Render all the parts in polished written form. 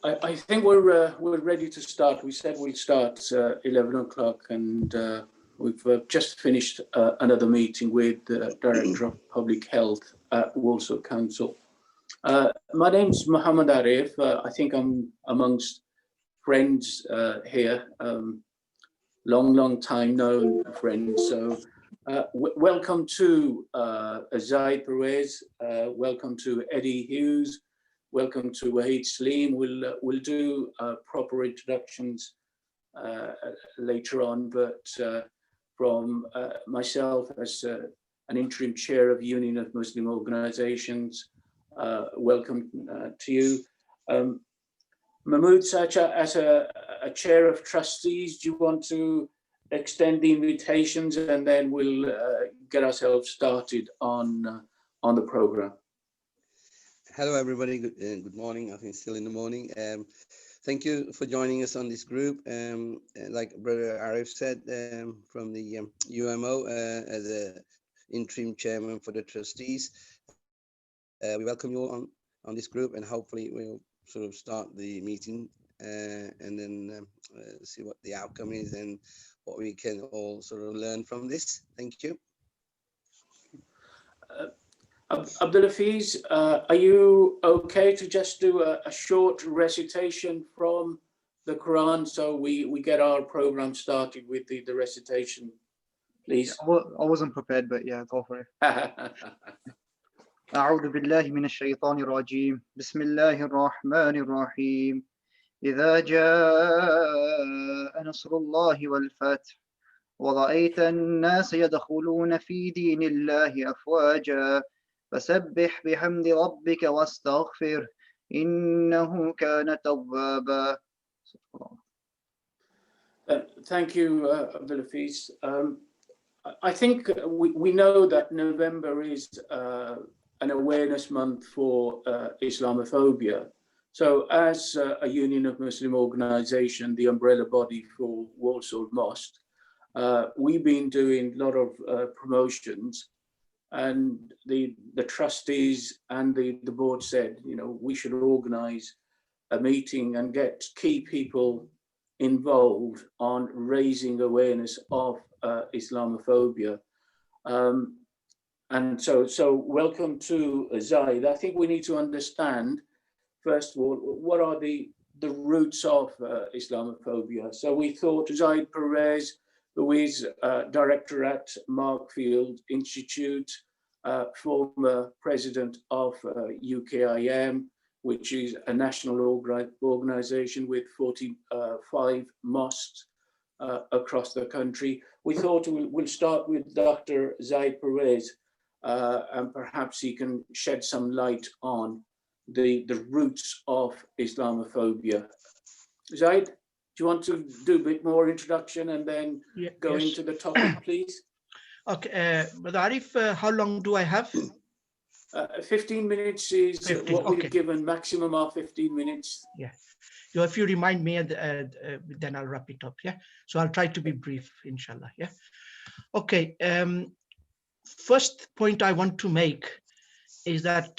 I think we're ready to start. We said we'll start 11 o'clock, and we've just finished another meeting with the Director of Public Health at Walsall Council. My name's Muhammad Arif. I think I'm amongst friends here, long time known friends. So welcome to Zahid, Parvez, welcome to Eddie Hughes, welcome to Waheed, Saleem. We'll do proper introductions later on, but from myself as an interim chair of Union of Muslim Organisations, welcome to you. Mahmood Sacha, as a chair of trustees, do you want to extend the invitations, and then we'll get ourselves started on the programme? Hello, everybody. Good morning. I think it's still in the morning. Thank you for joining us on this group. Like Brother Arif said, from the UMO, as the interim chairman for the trustees, we welcome you all on this group, and hopefully we'll sort of start the meeting and then see what the outcome is and what we can all sort of learn from this. Thank you. Abdulafiz, are you okay to just do a short recitation from the Quran so we get our program started with the recitation, please? Yeah, I wasn't prepared, but yeah, go for it. أعوذ بالله من الشيطان الرجيم بسم الله الرحمن الرحيم إذا جاء نصر الله والفتح ورأيت الناس يدخلون في دين الله أفواجا فسبح بحمد ربك واستغفر إنه كان توابا. Thank you, Abdulafiz. I think we know that November is an awareness month for Islamophobia. So as a Union of Muslim Organisation, the umbrella body for Walsall Mosque, we've been doing a lot of promotions, and the trustees and the board said, you know, we should organise a meeting and get key people involved on raising awareness of Islamophobia. And so welcome to Zahid. I think we need to understand, first of all, what are the roots of Islamophobia. So we thought Zahid Parvez, who is director at Markfield Institute, former president of UKIM, which is a national organisation with 45 mosques across the country. We thought we'll start with Dr. Zahid Parvez, and perhaps he can shed some light on the roots of Islamophobia. Zahid, do you want to do a bit more introduction and then go into the topic, please? Okay, but Arif, how long do I have? 15 minutes is 15, what we've okay. given, maximum of 15 minutes. Yeah. So if you remind me, then I'll wrap it up. Yeah. So I'll try to be brief, inshallah. Yeah. Okay. First point I want to make is that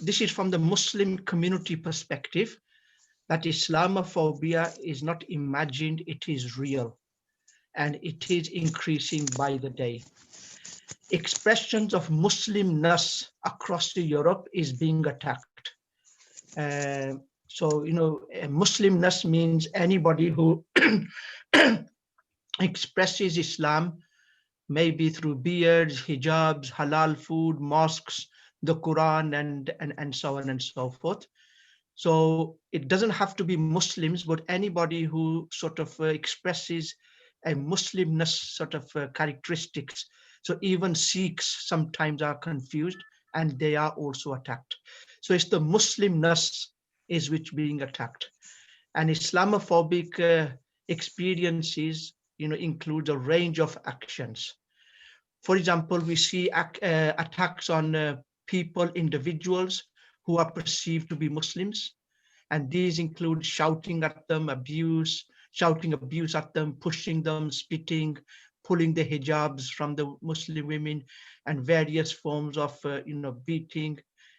this is from the Muslim community perspective, that Islamophobia is not imagined, it is real, and it is increasing by the day. Expressions of Muslimness across Europe is being attacked. So, you know, Muslimness means anybody who expresses Islam, maybe through beards, hijabs, halal food, mosques, the Quran, and so on and so forth. So it doesn't have to be Muslims, but anybody who sort of expresses a Muslimness sort of characteristics. So even Sikhs sometimes are confused, and they are also attacked. So it's the Muslimness is which being attacked. And Islamophobic experiences, you know, include a range of actions. For example, we see attacks on people, individuals who are perceived to be Muslims. And these include shouting at them, shouting abuse at them, pushing them, spitting, pulling the hijabs from the Muslim women, and various forms of, beating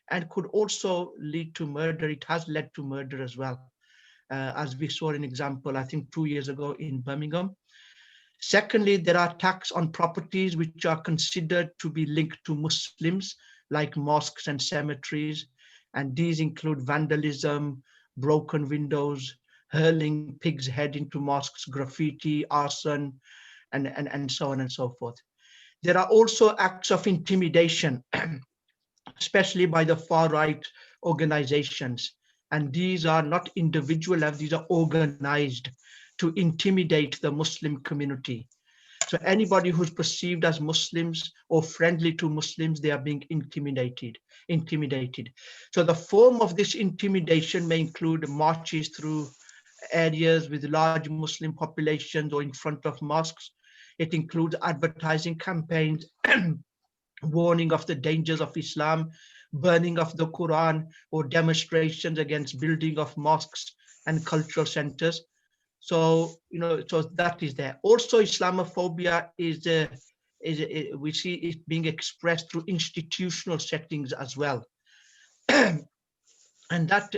and could also lead to murder. It has led to murder as well, as we saw an example, I think 2 years ago in Birmingham. Secondly, there are attacks on properties which are considered to be linked to Muslims, like mosques and cemeteries, and these include vandalism, broken windows, hurling pigs' head into mosques, graffiti, arson, and so on and so forth. There are also acts of intimidation, especially by the far-right organizations. And these are not individual levels, these are organized to intimidate the Muslim community. So anybody who's perceived as Muslims or friendly to Muslims, they are being intimidated. So the form of this intimidation may include marches through areas with large Muslim populations or in front of mosques. It includes advertising campaigns, warning of the dangers of Islam, burning of the Quran, or demonstrations against building of mosques and cultural centers. So, so that is there. Also, Islamophobia we see it being expressed through institutional settings as well. And that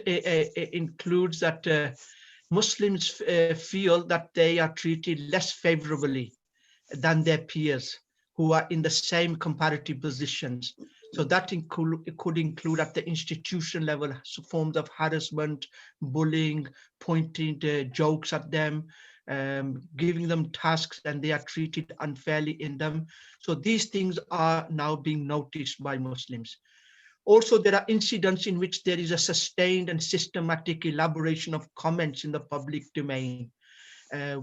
includes that Muslims feel that they are treated less favorably than their peers who are in the same comparative positions. So that could include at the institution level forms of harassment, bullying, pointing jokes at them, giving them tasks, and they are treated unfairly in them. So these things are now being noticed by Muslims. Also, there are incidents in which there is a sustained and systematic elaboration of comments in the public domain,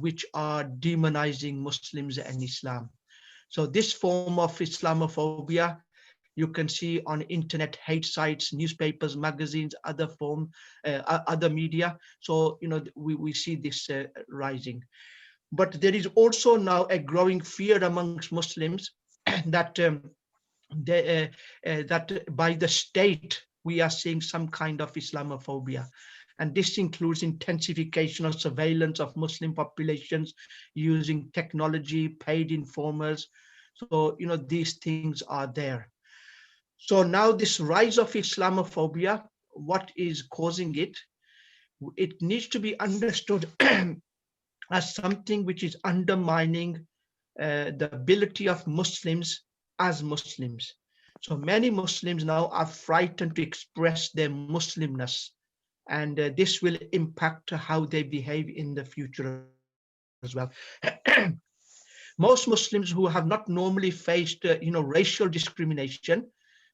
which are demonizing Muslims and Islam. So this form of Islamophobia, you can see on internet hate sites, newspapers, magazines, other media. So, we see this rising. But there is also now a growing fear amongst Muslims that that by the state, we are seeing some kind of Islamophobia. And this includes intensification of surveillance of Muslim populations using technology, paid informers. So, these things are there. So now this rise of Islamophobia, what is causing it? It needs to be understood as something which is undermining the ability of Muslims as Muslims. So many Muslims now are frightened to express their Muslimness, and this will impact how they behave in the future as well. Most Muslims who have not normally faced, racial discrimination,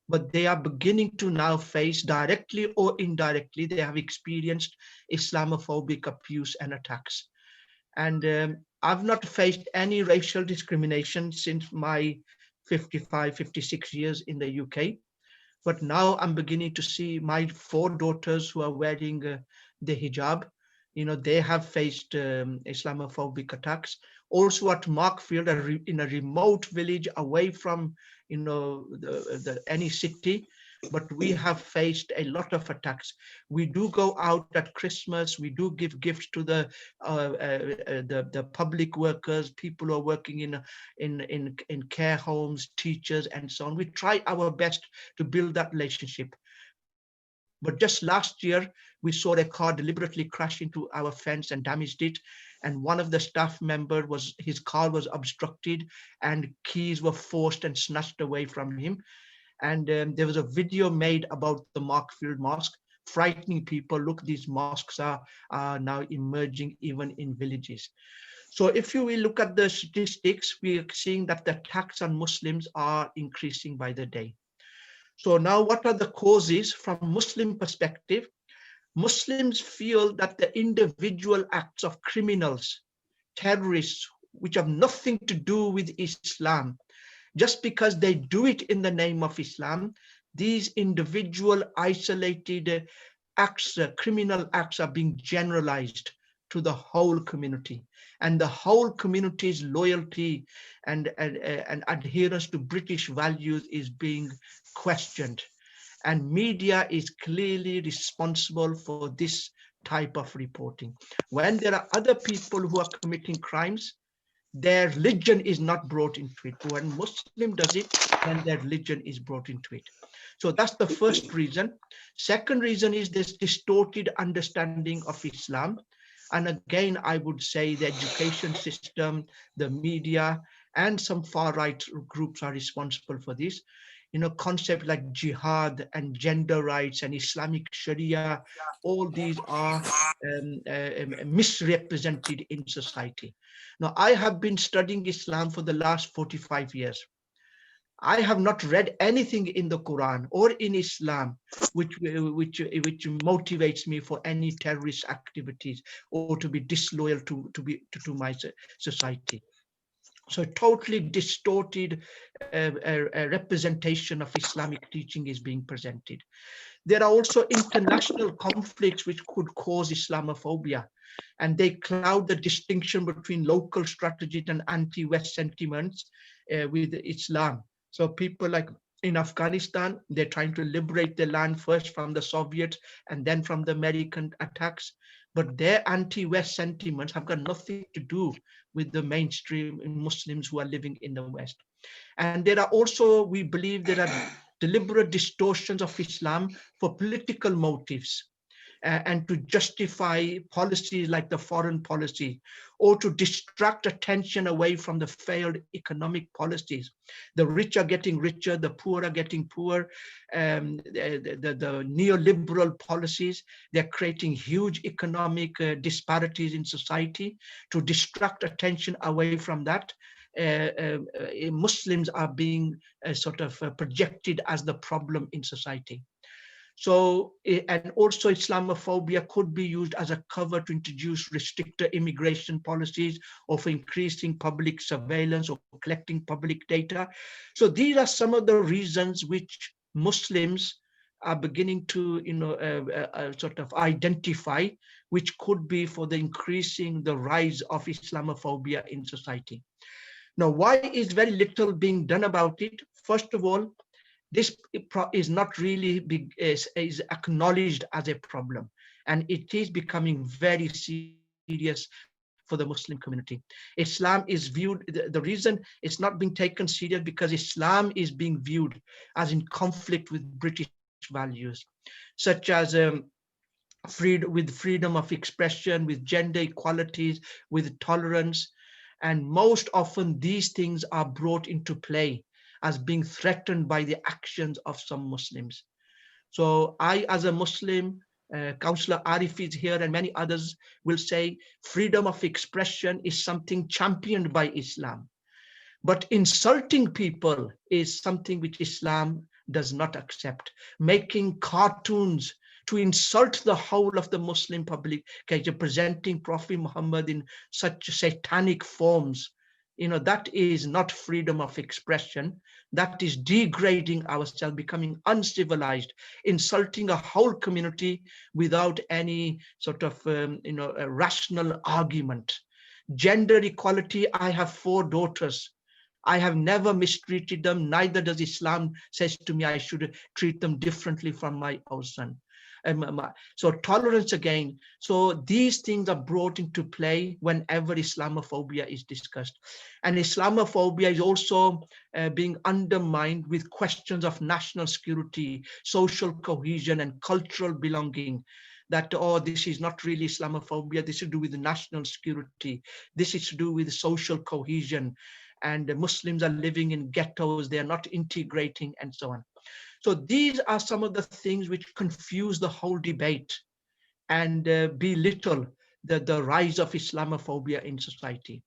but they are beginning to now face, directly or indirectly, they have experienced Islamophobic abuse and attacks. And I've not faced any racial discrimination since my 55, 56 years in the UK. But now I'm beginning to see my 4 daughters who are wearing the hijab. They have faced Islamophobic attacks. Also at Markfield, in a remote village away from any city, but we have faced a lot of attacks. We do go out at Christmas. We do give gifts to the public workers, people who are working in care homes, teachers, and so on. We try our best to build that relationship. But just last year, we saw a car deliberately crash into our fence and damaged it. And one of the staff members, his car was obstructed and keys were forced and snatched away from him. And there was a video made about the Markfield Mosque, frightening people. Look, these mosques are now emerging even in villages. So if you will look at the statistics, we are seeing that the attacks on Muslims are increasing by the day. So now what are the causes from Muslim perspective? Muslims feel that the individual acts of criminals, terrorists, which have nothing to do with Islam, just because they do it in the name of Islam, these individual isolated acts, criminal acts, are being generalized to the whole community. And the whole community's loyalty and adherence to British values is being questioned. And media is clearly responsible for this type of reporting. When there are other people who are committing crimes, their religion is not brought into it. When Muslim does it, then their religion is brought into it. So that's the first reason. Second reason is this distorted understanding of Islam. And again, I would say the education system, the media, and some far-right groups are responsible for this. Concepts like jihad and gender rights and Islamic Sharia, all these are misrepresented in society. Now, I have been studying Islam for the last 45 years. I have not read anything in the Quran or in Islam which motivates me for any terrorist activities or to be disloyal to my society. So totally distorted representation of Islamic teaching is being presented. There are also international conflicts which could cause Islamophobia, and they cloud the distinction between local strategies and anti-West sentiments with Islam. So people like in Afghanistan, they're trying to liberate the land first from the Soviets and then from the American attacks. But their anti-West sentiments have got nothing to do with the mainstream Muslims who are living in the West. And there are also, we believe there are deliberate distortions of Islam for political motives and to justify policies like the foreign policy, or to distract attention away from the failed economic policies. The rich are getting richer, the poor are getting poor. The neoliberal policies, they're creating huge economic disparities in society. To distract attention away from that, Muslims are being projected as the problem in society. So, and also Islamophobia could be used as a cover to introduce restricted immigration policies or for increasing public surveillance or collecting public data. So these are some of the reasons which Muslims are beginning to, identify, which could be for the increasing the rise of Islamophobia in society. Now, why is very little being done about it? First of all, this is not really is acknowledged as a problem, and it is becoming very serious for the Muslim community. Islam is viewed, the reason it's not being taken serious because Islam is being viewed as in conflict with British values, such as freedom of expression, with gender equalities, with tolerance. And most often these things are brought into play as being threatened by the actions of some Muslims. So I, as a Muslim, Councillor Arif is here and many others will say freedom of expression is something championed by Islam. But insulting people is something which Islam does not accept. Making cartoons to insult the whole of the Muslim public, presenting Prophet Muhammad in such satanic forms, that is not freedom of expression. That is degrading ourselves, becoming uncivilized, insulting a whole community without any a rational argument. Gender equality, I have 4 daughters. I have never mistreated them. Neither does Islam says to me I should treat them differently from my own son. So tolerance again. So these things are brought into play whenever Islamophobia is discussed. And Islamophobia is also being undermined with questions of national security, social cohesion, and cultural belonging. That, oh, this is not really Islamophobia. This is to do with national security. This is to do with social cohesion. And the Muslims are living in ghettos. They are not integrating and so on. So these are some of the things which confuse the whole debate and belittle the rise of Islamophobia in society.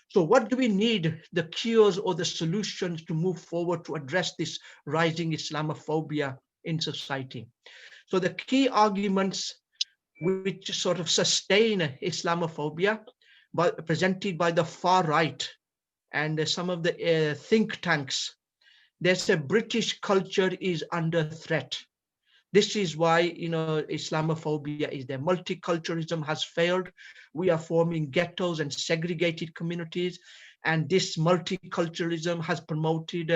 So what do we need, the cures or the solutions to move forward to address this rising Islamophobia in society? So the key arguments which sustain Islamophobia presented by the far right and some of the think tanks. There's a British culture is under threat. This is why, Islamophobia is there. Multiculturalism has failed. We are forming ghettos and segregated communities. And this multiculturalism has promoted,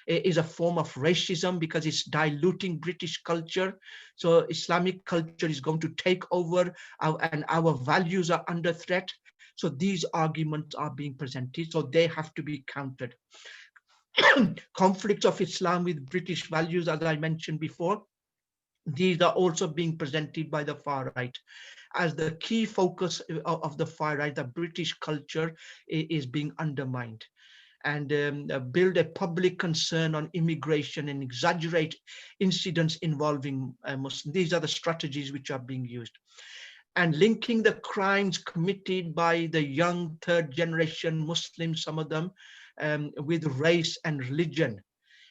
is a form of racism because it's diluting British culture. So Islamic culture is going to take over and our values are under threat. So these arguments are being presented. So they have to be countered. conflicts of Islam with British values, as I mentioned before. These are also being presented by the far right as the key focus of the far right. The British culture is being undermined, and build a public concern on immigration and exaggerate incidents involving Muslims. These are the strategies which are being used. And linking the crimes committed by the young third generation Muslims, some of them, with race and religion.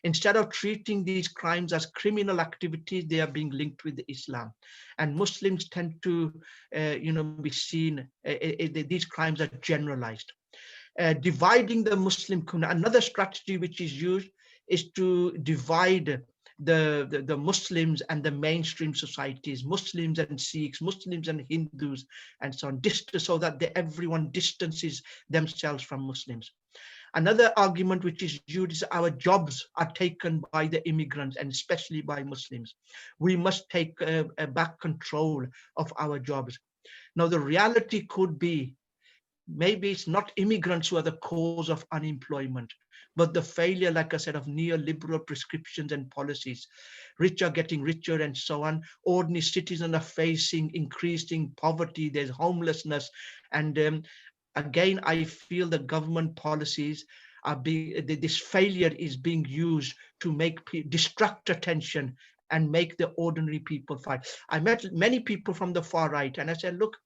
Instead of treating these crimes as criminal activities, they are being linked with Islam. And Muslims tend to, be seen, these crimes are generalized. Dividing the Muslim community. Another strategy which is used is to divide the Muslims and the mainstream societies, Muslims and Sikhs, Muslims and Hindus, and so on, so that everyone distances themselves from Muslims. Another argument which is used is our jobs are taken by the immigrants, and especially by Muslims. We must take back control of our jobs. Now, the reality could be, maybe it's not immigrants who are the cause of unemployment, but the failure, like I said, of neoliberal prescriptions and policies. Rich are getting richer and so on. Ordinary citizens are facing increasing poverty. There's homelessness. And again, I feel the government policies are this failure is being used to distract attention and make the ordinary people fight. I met many people from the far right, and I said, look,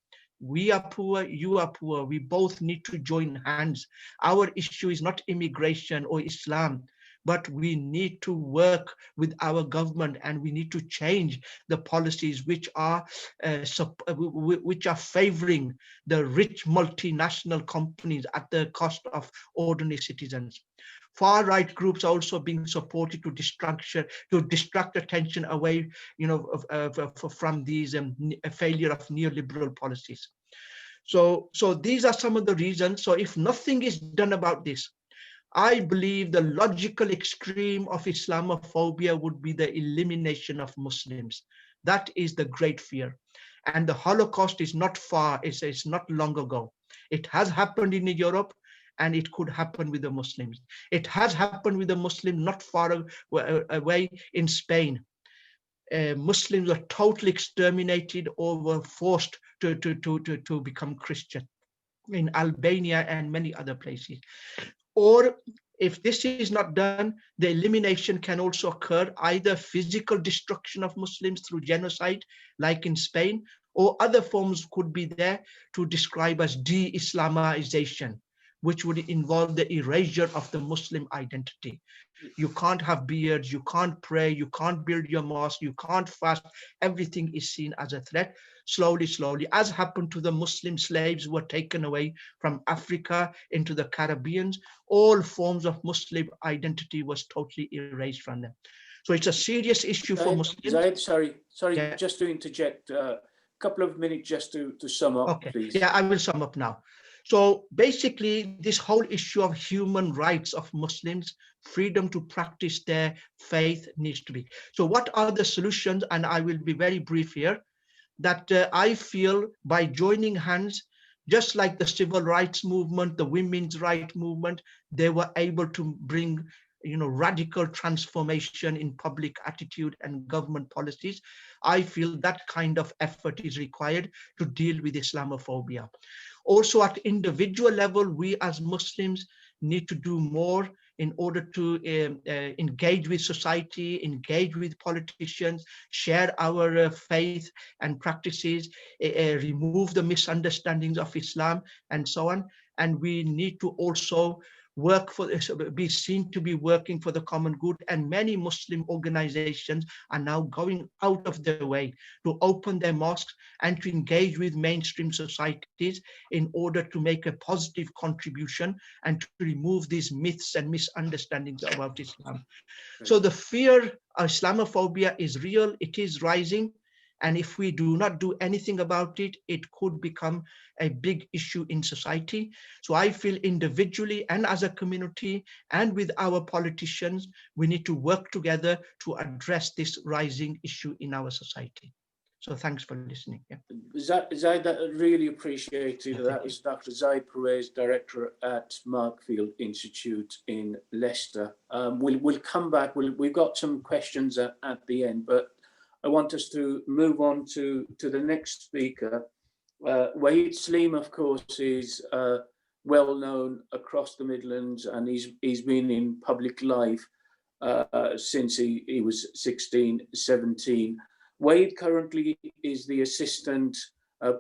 we are poor, you are poor. We both need to join hands. Our issue is not immigration or Islam, but we need to work with our government, and we need to change the policies which are favoring the rich multinational companies at the cost of ordinary citizens. Far right groups are also being supported to distract attention away, from these failure of neoliberal policies. So these are some of the reasons. So if nothing is done about this, I believe the logical extreme of Islamophobia would be the elimination of Muslims. That is the great fear. And the Holocaust is not far, it's not long ago. It has happened in Europe, and it could happen with the Muslims. It has happened with the Muslims not far away in Spain. Muslims were totally exterminated or were forced to become Christian in Albania and many other places. Or if this is not done, the elimination can also occur, either physical destruction of Muslims through genocide, like in Spain, or other forms could be there to describe as de-Islamization, which would involve the erasure of the Muslim identity. You can't have beards, you can't pray, you can't build your mosque, you can't fast. Everything is seen as a threat. Slowly, as happened to the Muslim slaves who were taken away from Africa into the Caribbean, all forms of Muslim identity was totally erased from them. So it's a serious issue for Muslims. Zahid, sorry, yeah. Just to interject a couple of minutes just to sum up, okay. Please. Yeah, I will sum up now. So basically, this whole issue of human rights of Muslims, freedom to practice their faith needs to be. So what are the solutions? And I will be very brief here, that I feel by joining hands, just like the civil rights movement, the women's rights movement, they were able to bring radical transformation in public attitude and government policies. I feel that kind of effort is required to deal with Islamophobia. Also, at individual level, we as Muslims need to do more in order to engage with society, engage with politicians, share our faith and practices, remove the misunderstandings of Islam, and so on. And we need to also be seen to be working for the common good. And many Muslim organizations are now going out of their way to open their mosques and to engage with mainstream societies in order to make a positive contribution and to remove these myths and misunderstandings about Islam. So the fear of Islamophobia is real, it is rising. And if we do not do anything about it, it could become a big issue in society. So I feel individually and as a community and with our politicians, we need to work together to address this rising issue in our society. So thanks for listening. Yeah. Zahid, I really appreciated that. Was Dr. Zahid Parvez, Director at Markfield Institute in Leicester. We'll come back. We've got some questions at the end, but I want us to move on to the next speaker. Waheed Saleem, of course, is well known across the Midlands, and he's been in public life since he was 16, 17. Waheed currently is the Assistant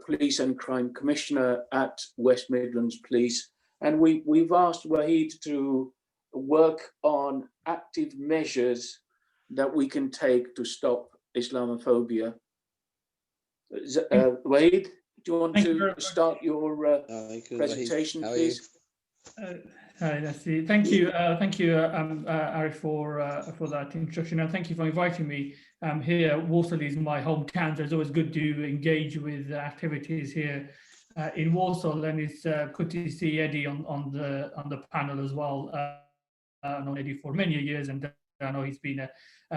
Police and Crime Commissioner at West Midlands Police, and we've asked Waheed to work on active measures that we can take to stop Islamophobia. Waheed, do you want to start your presentation, please? Hi, Nasty. Thank you, Arif, for that introduction, and thank you for inviting me here. Walsall is my hometown, so it's always good to engage with activities here in Walsall, and it's good to see Eddie on the panel as well. I've known Eddie for many years, and I know he's been a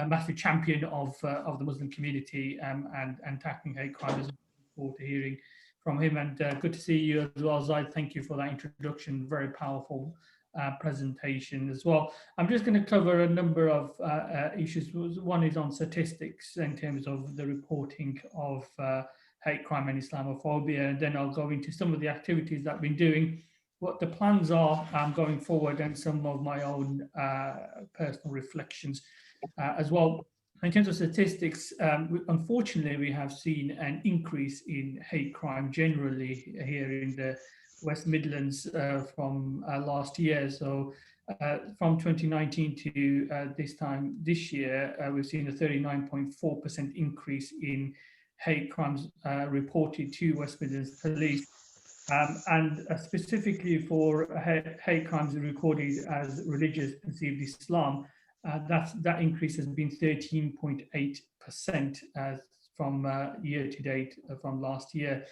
massive champion of the Muslim community and tackling hate crime. Forward to hearing from him, and good to see you as well, Zahid. Thank you for that introduction. Very powerful presentation as well. I'm just going to cover a number of issues. One is on statistics in terms of the reporting of hate crime and Islamophobia, and then I'll go into some of the activities that we've been doing, what the plans are going forward, and some of my own personal reflections as well. In terms of statistics, unfortunately, we have seen an increase in hate crime generally here in the West Midlands from last year. So from 2019 to this time this year, we've seen a 39.4% increase in hate crimes reported to West Midlands Police. And specifically for hate crimes recorded as religious perceived Islam, that increase has been 13.8% from year to date from last year.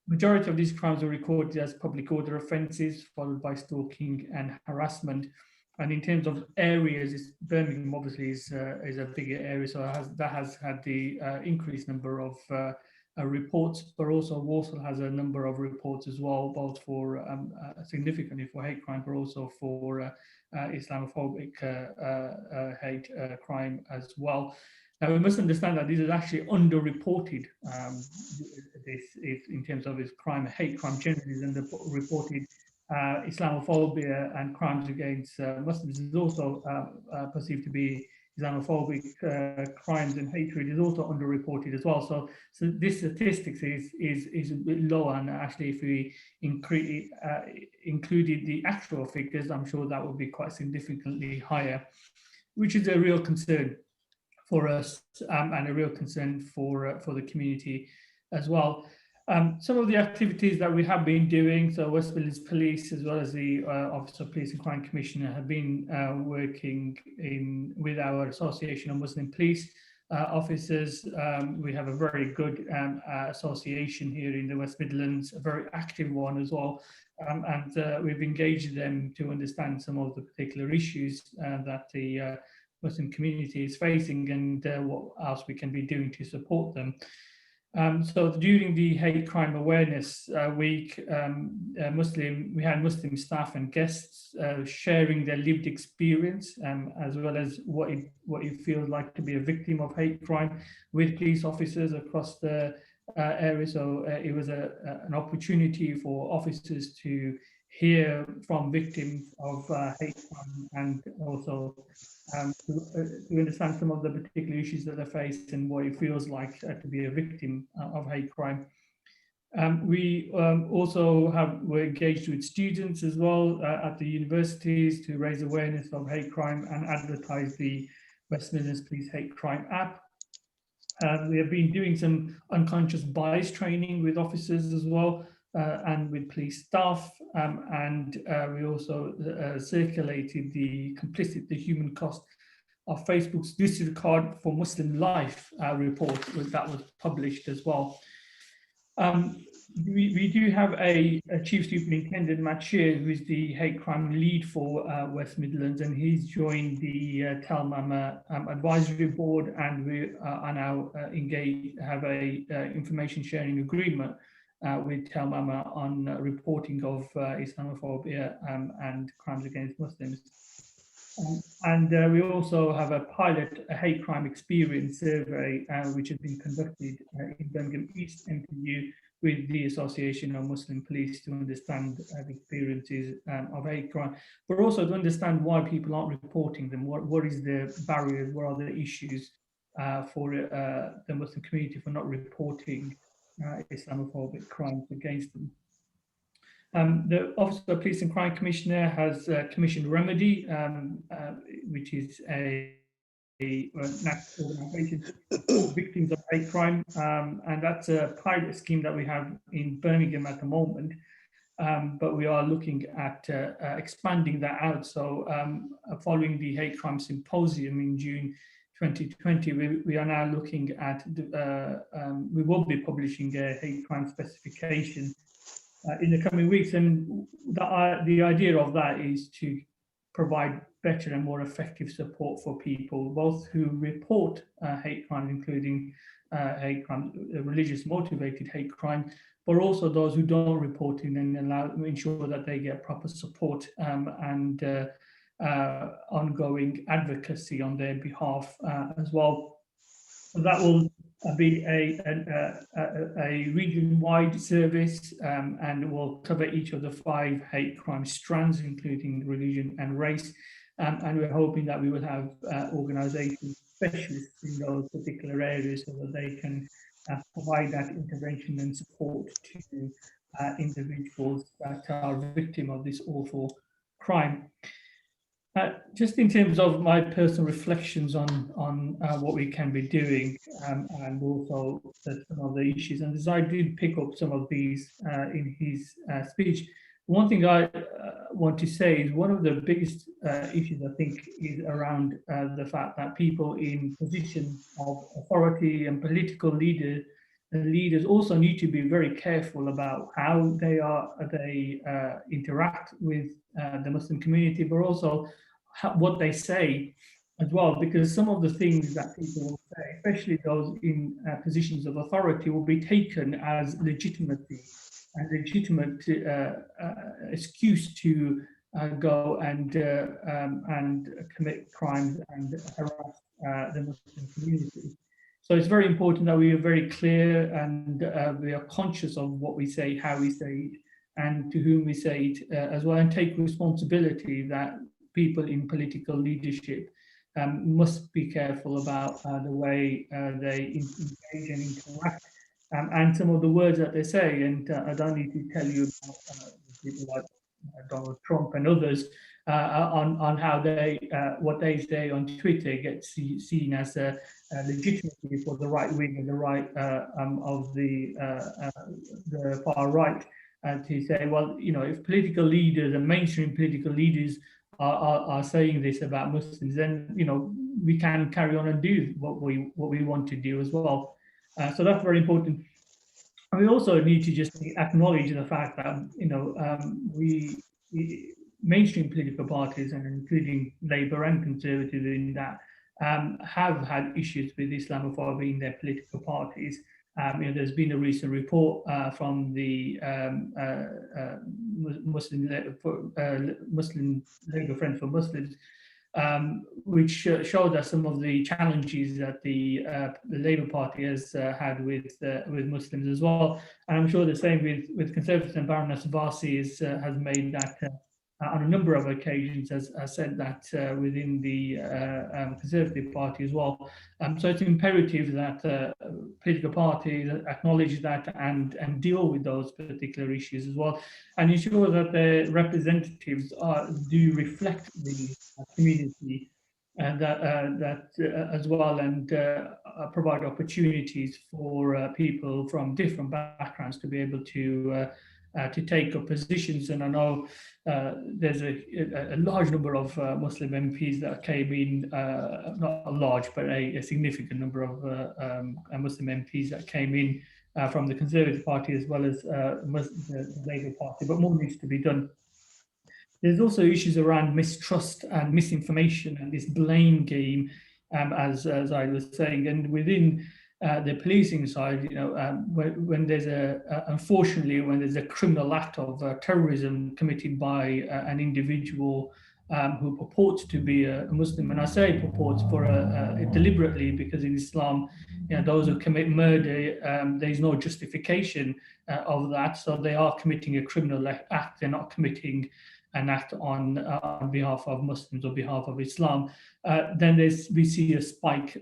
Majority of these crimes are recorded as public order offences, followed by stalking and harassment. And in terms of areas, Birmingham obviously is a bigger area, so that has had the increased number of reports, but also Walsall has a number of reports as well, both for significantly for hate crime, but also for Islamophobic hate crime as well. Now we must understand that this is actually underreported. This is in terms of its crime, hate crime generally is underreported. Islamophobia and crimes against Muslims is also perceived to be Islamophobic crimes, and hatred is also underreported as well. So this statistics is a bit low, and actually if we included the actual figures, I'm sure that would be quite significantly higher, which is a real concern for us and a real concern for the community as well. Some of the activities that we have been doing, so West Midlands Police as well as the Office of Police and Crime Commissioner have been working with our Association of Muslim Police Officers. We have a very good association here in the West Midlands, a very active one as well, and we've engaged them to understand some of the particular issues that the Muslim community is facing, and what else we can be doing to support them. So during the Hate Crime Awareness Week, we had Muslim staff and guests sharing their lived experience, as well as what it feels like to be a victim of hate crime with police officers across the area. So it was an opportunity for officers to hear from victims of hate crime, and also to understand some of the particular issues that they face and what it feels like to be a victim of hate crime. We also were engaged with students as well at the universities to raise awareness of hate crime and advertise the West Midlands Police Hate Crime app. We have been doing some unconscious bias training with officers as well, and with police staff, and we also circulated the Complicit the Human Cost of Facebook's Disregard for Muslim Life report that was published as well. We do have a Chief Superintendent, Matt Shear, who is the hate crime lead for West Midlands, and he's joined the Tell Mama Advisory Board, and we are now engaged, have a information sharing agreement with Tell Mama on reporting of Islamophobia and crimes against Muslims. And we also have a pilot hate crime experience survey, which has been conducted in Birmingham East MPU with the Association of Muslim Police to understand the experiences of hate crime, but also to understand why people aren't reporting them. What is the barriers? What are the issues for the Muslim community for not reporting Islamophobic crimes against them? The Office of the Police and Crime Commissioner has commissioned Remedy, which is a national organisation for victims of hate crime, and that's a pilot scheme that we have in Birmingham at the moment, but we are looking at expanding that out. So following the hate crime symposium in June 2020, we are now looking at, we will be publishing a hate crime specification in the coming weeks, and the idea of that is to provide better and more effective support for people, both who report hate crimes, including hate crime, religious motivated hate crime, but also those who don't report it, and ensure that they get proper support and ongoing advocacy on their behalf as well. So that will be a region-wide service, and will cover each of the 5 hate crime strands, including religion and race. And we're hoping that we will have organisations, specialists in those particular areas, so that they can provide that intervention and support to individuals that are victim of this awful crime. Just in terms of my personal reflections on what we can be doing, and also some of the issues, and Zahid did pick up some of these in his speech. One thing I want to say is one of the biggest issues, I think, is around the fact that people in positions of authority and political leaders also need to be very careful about how they interact with the Muslim community, but also what they say as well, because some of the things that people will say, especially those in positions of authority, will be taken as legitimacy and legitimate excuse to go and commit crimes and harass the Muslim community. So it's very important that we are very clear and we are conscious of what we say, how we say it, and to whom we say it as well, and take responsibility that people in political leadership must be careful about the way they engage and interact, and some of the words that they say. And I don't need to tell you about people like Donald Trump and others on how what they say on Twitter gets seen as a legitimacy for the right wing and the right of the far right, to say, well, you know, if political leaders and mainstream political leaders are saying this about Muslims, then, you know, we can carry on and do what we want to do as well. So that's very important. And we also need to just acknowledge the fact that, you know, mainstream political parties, and including Labour and Conservative in that, have had issues with Islamophobia in their political parties. You know, there's been a recent report from the Muslim Labour Friends for Muslims, which showed us some of the challenges that the Labour Party has had with Muslims as well. And I'm sure the same with Conservatives, and Baroness Varsi has made that on a number of occasions, has said that within the Conservative Party as well. So it's imperative that political parties acknowledge that and deal with those particular issues as well, and ensure that their representatives do reflect the community and that as well, and provide opportunities for people from different backgrounds to be able to take up positions. And I know there's a large number of Muslim MPs that came in, not a large, but a significant number of Muslim MPs that came in from the Conservative Party as well as the Labour Party, but more needs to be done. There's also issues around mistrust and misinformation and this blame game, as I was saying, and within the policing side, when there's unfortunately, when there's a criminal act of terrorism committed by an individual who purports to be a Muslim, and I say purports for deliberately, because in Islam, those who commit murder, there's no justification of that, so they are committing a criminal act. They're not committing an act on behalf of Muslims or behalf of Islam. Then we see a spike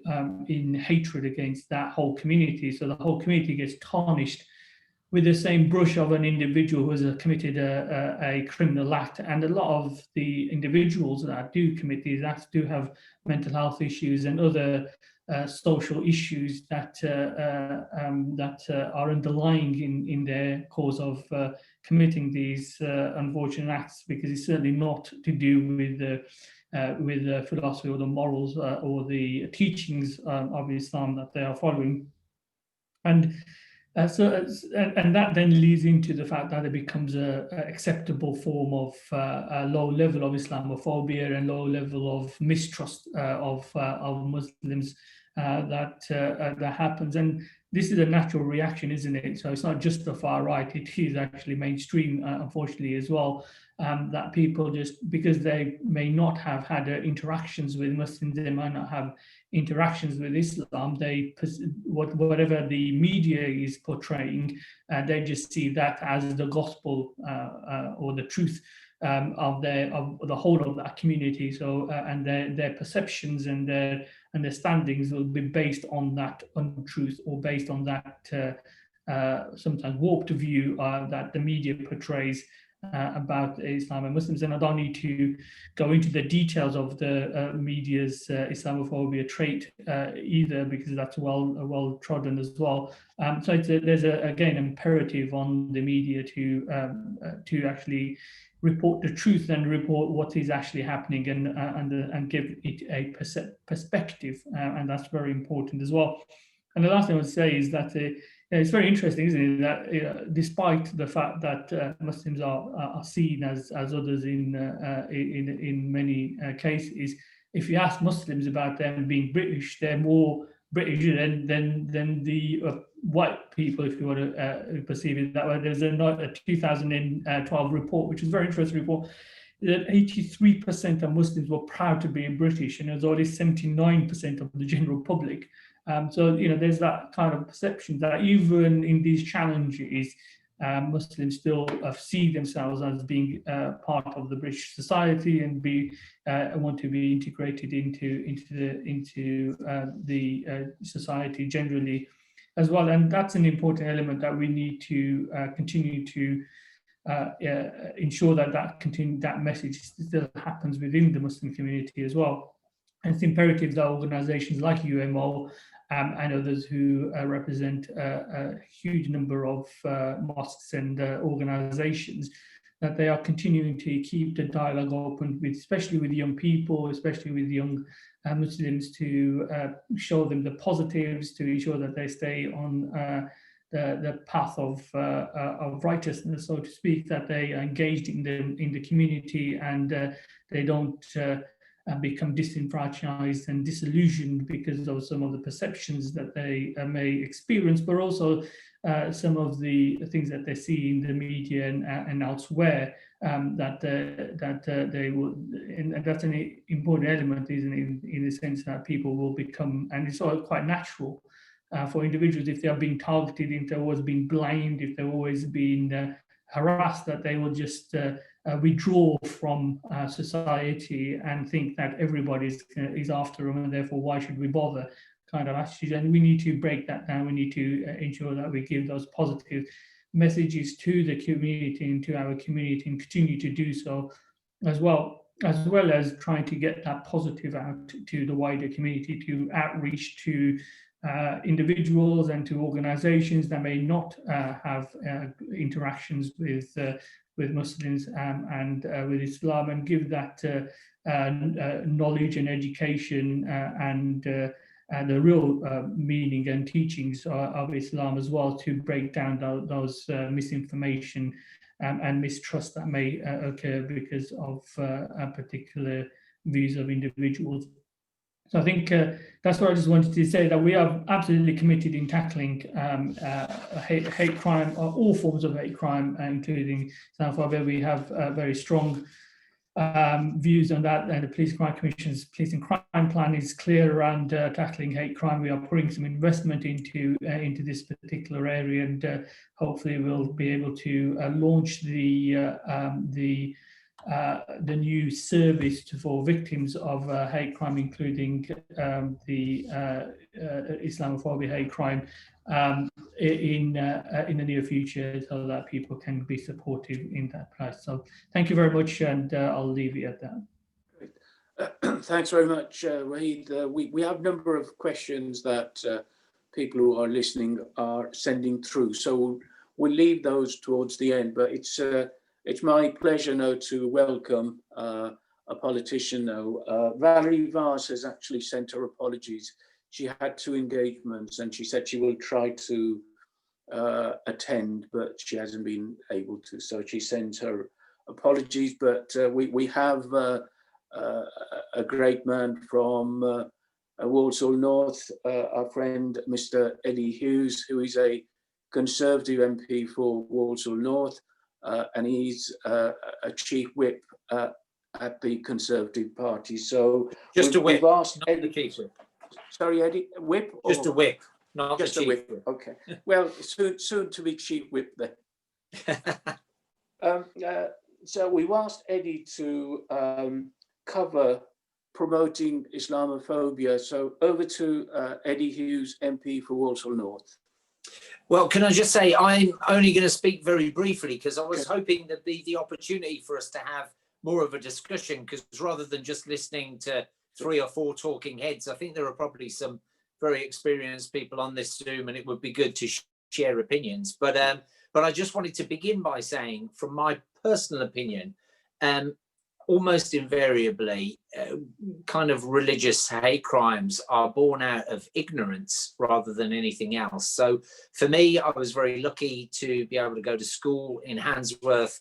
in hatred against that whole community. So the whole community gets tarnished with the same brush of an individual who has committed a criminal act. And a lot of the individuals that do commit these acts do have mental health issues and other social issues that are underlying in their cause of committing these unfortunate acts, because it's certainly not to do with the philosophy or the morals or the teachings of Islam that they are following. And that then leads into the fact that it becomes an acceptable form of a low level of Islamophobia and low level of mistrust of Muslims that happens. And this is a natural reaction, isn't it? So it's not just the far right, it is actually mainstream, unfortunately, as well, that people just, because they may not have had interactions with Muslims, they might not have interactions with Islam, whatever the media is portraying, they just see that as the gospel or the truth of the whole of that community. So and their perceptions and their understandings will be based on that untruth, or based on that sometimes warped view that the media portrays about Islam and Muslims. And I don't need to go into the details of the media's Islamophobia trait either, because that's well trodden as well. So there's again imperative on the media to actually report the truth and report what is actually happening, and give it a perspective, and that's very important as well. And the last thing I would say is that it's very interesting, isn't it, that despite the fact that Muslims are seen as others in many cases, if you ask Muslims about them being British, they're more British than the white people, if you want to perceive it that way. There's a 2012 report, which is a very interesting report, that 83% of Muslims were proud to be British, and it was only 79% of the general public. So there's that kind of perception that even in these challenges, Muslims still see themselves as being part of the British society and want to be integrated into the society generally as well. And that's an important element that we need to continue to ensure that message still happens within the Muslim community as well. And it's imperative that organisations like UMO and others who represent a huge number of mosques and organisations, that they are continuing to keep the dialogue open, especially with young people, especially with young Muslims, to show them the positives, to ensure that they stay on the path of righteousness, so to speak, that they are engaged in the community, and they don't become disenfranchised and disillusioned because of some of the perceptions that they may experience, but also some of the things that they see in the media and elsewhere, that they will, and that's an important element, isn't it, in the sense that people will become, and it's all quite natural for individuals, if they are being targeted, if they're always being blamed, if they're always being harassed, that they will just withdraw from society and think that everybody is after them, and therefore why should we bother, kind of attitude. And we need to break that down. We need to ensure that we give those positive messages to the community and to our community, and continue to do so as well as trying to get that positive out to the wider community, to outreach to individuals and to organizations that may not have interactions with Muslims and with Islam, and give that knowledge and education the real meaning and teachings of Islam as well, to break down those misinformation and mistrust that may occur because of particular views of individuals. So I think that's what I just wanted to say, that we are absolutely committed in tackling hate crime, or all forms of hate crime, including Islamophobia. We have very strong views on that, and the Police Crime Commission's Police and Crime Plan is clear around tackling hate crime. We are putting some investment into this particular area, and hopefully we'll be able to launch the new service for victims of hate crime, including the Islamophobia hate crime, in the near future, so that people can be supportive in that place. So thank you very much, and I'll leave it at that. Great. Thanks very much, Waheed. We have a number of questions that people who are listening are sending through, so we'll leave those towards the end, but it's my pleasure now to welcome a politician now. Valerie Vars has actually sent her apologies. She had 2 engagements and she said she will try to attend, but she hasn't been able to. So she sends her apologies, but we have a great man from Walsall North, our friend, Mr. Eddie Hughes, who is a Conservative MP for Walsall North. And he's a chief whip at the Conservative Party. So just a whip, we've asked not Eddie. the chief whip. Sorry, Eddie, whip? Just a whip, not just the chief a whip. Okay. Well, soon to be chief whip then. So we've asked Eddie to cover promoting Islamophobia. So over to Eddie Hughes, MP for Walsall North. Well, can I just say, I'm only going to speak very briefly, because I was hoping there'd be the opportunity for us to have more of a discussion, because rather than just listening to 3 or 4 talking heads, I think there are probably some very experienced people on this Zoom, and it would be good to share opinions. But I just wanted to begin by saying, from my personal opinion, almost invariably, kind of religious hate crimes are born out of ignorance rather than anything else. So for me, I was very lucky to be able to go to school in Handsworth,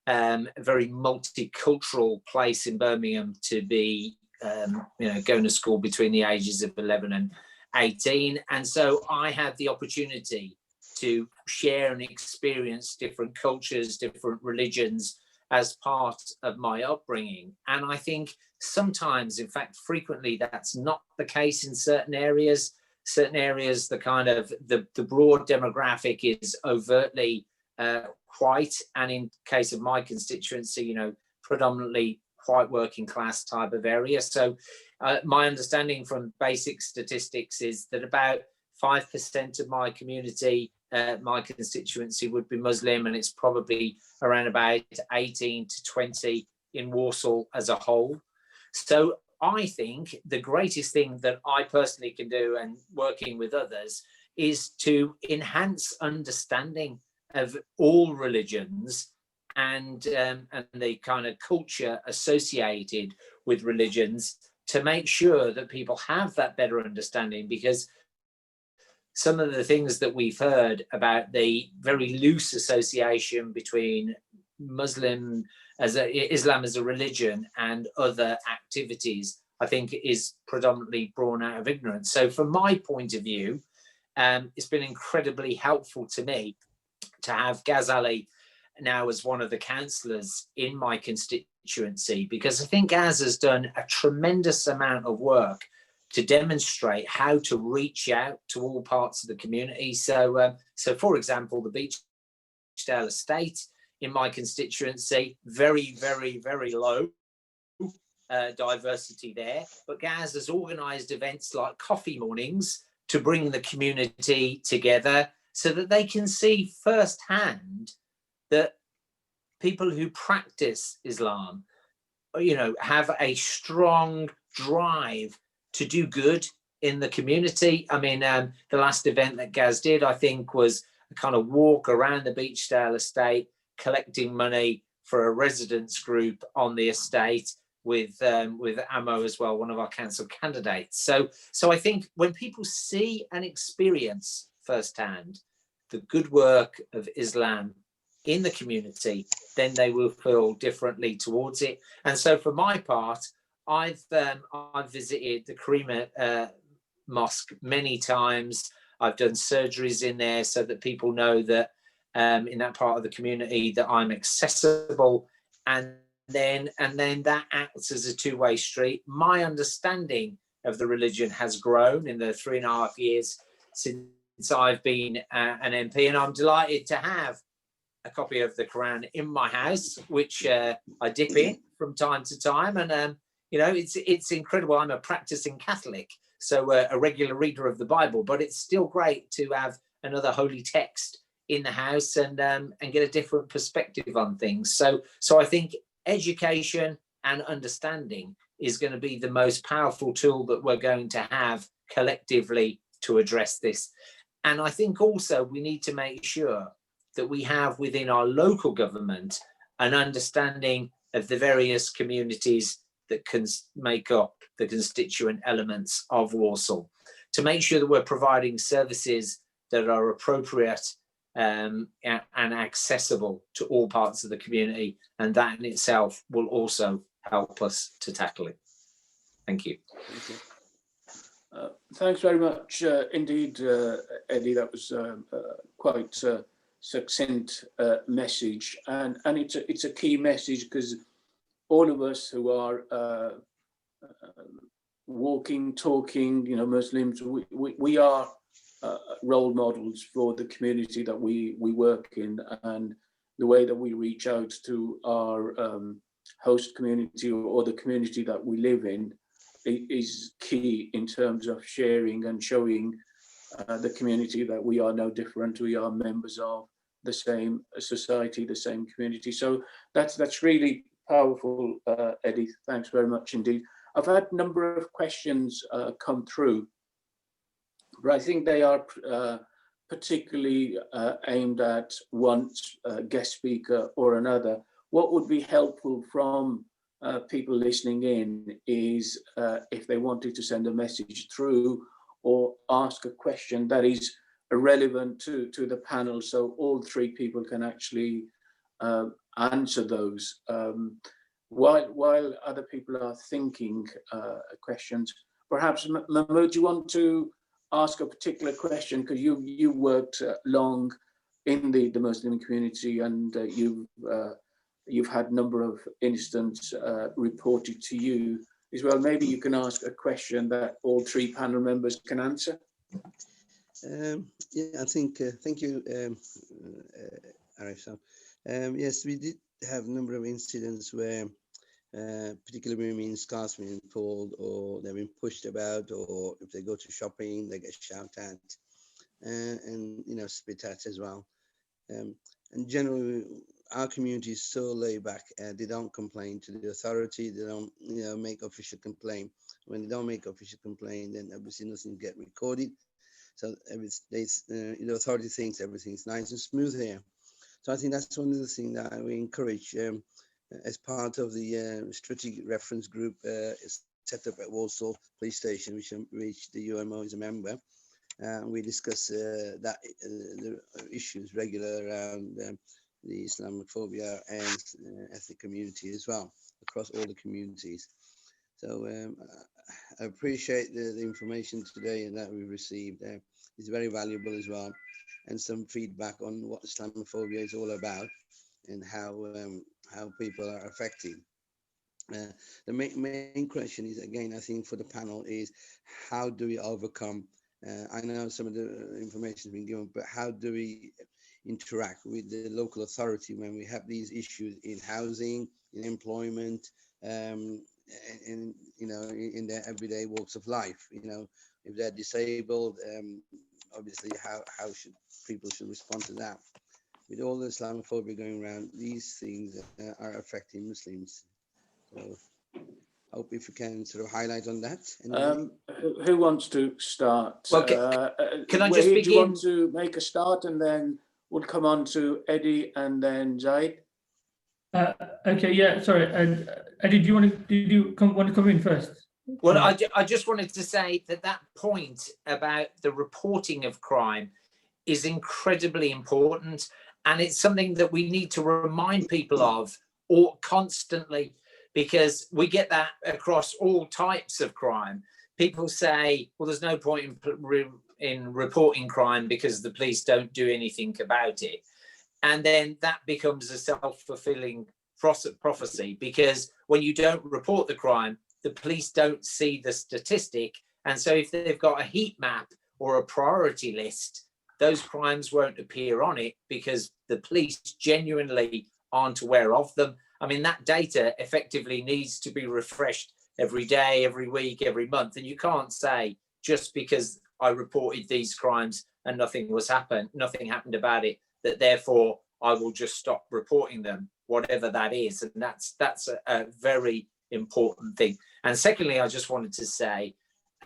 a very multicultural place in Birmingham, to be going to school between the ages of 11 and 18. And so I had the opportunity to share and experience different cultures, different religions, as part of my upbringing. And I think sometimes, in fact, frequently, that's not the case in certain areas. Certain areas, the kind of the broad demographic is overtly white. And in case of my constituency, predominantly white working class type of area. So my understanding from basic statistics is that about 5% of my community, my constituency, would be Muslim, and it's probably around about 18 to 20 in Walsall as a whole. So I think the greatest thing that I personally can do, and working with others, is to enhance understanding of all religions and the kind of culture associated with religions, to make sure that people have that better understanding. Because some of the things that we've heard about the very loose association between Islam as a religion and other activities, I think is predominantly born out of ignorance. So from my point of view, it's been incredibly helpful to me to have Ghazali now as one of the councillors in my constituency, because I think Gaz has done a tremendous amount of work to demonstrate how to reach out to all parts of the community. So, for example, the Beachdale estate in my constituency, very, very, very low diversity there. But Gaz has organised events like coffee mornings to bring the community together, so that they can see firsthand that people who practice Islam, have a strong drive to do good in the community. I mean, the last event that Gaz did, I think, was a kind of walk around the Beachdale estate, collecting money for a residents group on the estate with Ammo as well, one of our council candidates. So I think when people see and experience firsthand the good work of Islam in the community, then they will feel differently towards it. And so for my part, I've visited the Karima Mosque many times. I've done surgeries in there so that people know that in that part of the community that I'm accessible, and then that acts as a two-way street. My understanding of the religion has grown in the 3.5 years since I've been an MP, and I'm delighted to have a copy of the Quran in my house, which I dip in from time to time. And you know, it's incredible. I'm a practicing Catholic, so a regular reader of the Bible, but it's still great to have another holy text in the house and get a different perspective on things. So I think education and understanding is going to be the most powerful tool that we're going to have collectively to address this. And I think also we need to make sure that we have within our local government an understanding of the various communities that can make up the constituent elements of Walsall, to make sure that we're providing services that are appropriate and accessible to all parts of the community, and that in itself will also help us to tackle it. Thank you. Thanks very much indeed, Eddie. That was quite a succinct message, and it's a key message, because all of us who are walking, talking, you know, Muslims, we are role models for the community that we work in, and the way that we reach out to our host community or the community that we live in is key in terms of sharing and showing the community that we are no different. We are members of the same society, the same community. So that's really powerful, Eddie. Thanks very much indeed. I've had a number of questions come through, but I think they are particularly aimed at one guest speaker or another. What would be helpful from people listening in is if they wanted to send a message through or ask a question that is relevant to the panel, so all three people can actually answer those. While other people are thinking questions, perhaps Mahmood, you want to ask a particular question, because you worked long in the Muslim community, and you've had a number of incidents reported to you as well. Maybe you can ask a question that all three panel members can answer. Yeah, I think, thank you, Arif. So, yes, we did have a number of incidents where particularly women, scarce being pulled, or they've been pushed about, or if they go to shopping, they get shouted at, and you know, spit at as well. And generally, our community is so laid back. They don't complain to the authority. They don't, you know, make official complaint. When they don't make official complaint, then obviously nothing get recorded. So the authority thinks everything's nice and smooth here. So I think that's one of the things that we encourage as part of the strategic reference group set up at Walsall Police Station, which the UMO is a member. We discuss the issues regular around the Islamophobia and ethnic community as well, across all the communities. So I appreciate the information today and that we've received. It's very valuable as well, and some feedback on what Islamophobia is all about and how people are affected. The main question is, again, I think for the panel, is how do we overcome? I know some of the information has been given, but how do we interact with the local authority when we have these issues in housing, in employment, and you know, in their everyday walks of life? You know, if they're disabled, obviously how should people respond to that? With all the Islamophobia going around, these things are affecting Muslims. So I hope if you can sort of highlight on that. Who wants to start? Okay. Can I just Waheed, begin? do you want to make a start, and then we'll come on to Eddie and then Zahid? Okay, yeah, sorry. Eddie, do you want to come in first? Well, I just wanted to say that point about the reporting of crime is incredibly important, and it's something that we need to remind people of or constantly, because we get that across all types of crime. People say, well, there's no point in reporting crime because the police don't do anything about it. And then that becomes a self-fulfilling prophecy, because when you don't report the crime, the police don't see the statistic. And so if they've got a heat map or a priority list, those crimes won't appear on it because the police genuinely aren't aware of them. I mean, that data effectively needs to be refreshed every day, every week, every month. And you can't say, just because I reported these crimes and nothing happened about it, that therefore I will just stop reporting them, whatever that is. And that's a very important thing. And secondly, I just wanted to say,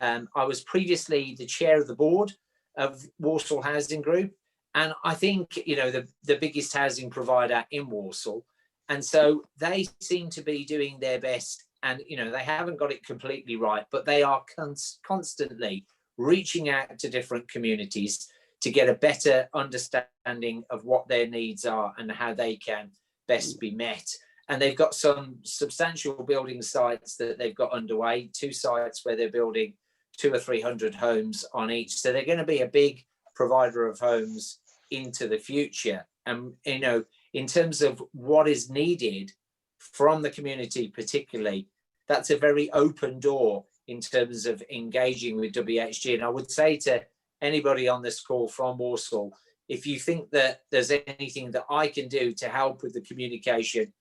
I was previously the chair of the board of Walsall Housing Group. And I think, you know, the biggest housing provider in Walsall. And so they seem to be doing their best. And, you know, they haven't got it completely right, but they are constantly reaching out to different communities to get a better understanding of what their needs are and how they can best be met. And they've got some substantial building sites that they've got underway, 2 sites where they're building 200 or 300 homes on each. So they're going to be a big provider of homes into the future. And, you know, in terms of what is needed from the community particularly, that's a very open door in terms of engaging with WHG. And I would say to anybody on this call from Walsall, if you think that there's anything that I can do to help with the communication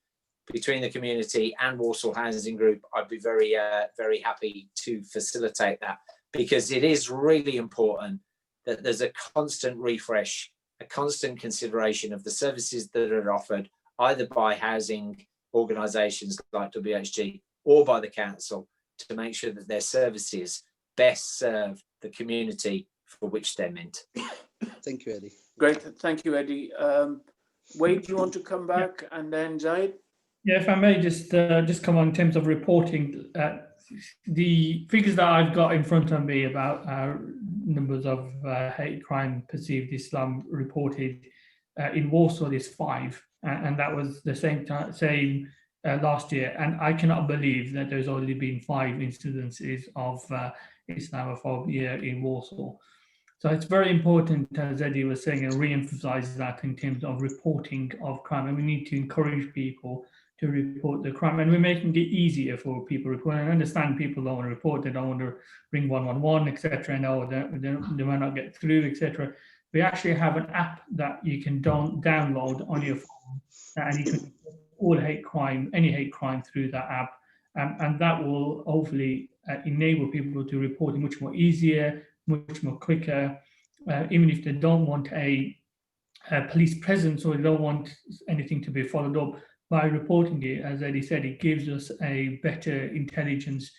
between the community and Walsall Housing Group, I'd be very, very happy to facilitate that, because it is really important that there's a constant refresh, a constant consideration of the services that are offered either by housing organisations like WHG or by the council, to make sure that their services best serve the community for which they're meant. Thank you, Eddie. Great, thank you, Eddie. Waheed, do you want to come back, and then Zahid? Yeah, if I may just come on in terms of reporting, the figures that I've got in front of me about numbers of hate crime, perceived Islam reported in Walsall is 5, and that was the same last year. And I cannot believe that there's only been 5 incidences of Islamophobia in Walsall. So it's very important, as Eddie was saying, and re-emphasize that in terms of reporting of crime. And we need to encourage people to report the crime, and we're making it easier for people to report. I understand people don't want to report, they don't want to ring 111, etc. No, they might not get through, etc. We actually have an app that you can download on your phone, and you can report all hate crime, any hate crime through that app, and that will hopefully enable people to report it much more easier, much more quicker, even if they don't want a police presence or they don't want anything to be followed up. By reporting it, as Eddie said, it gives us a better intelligence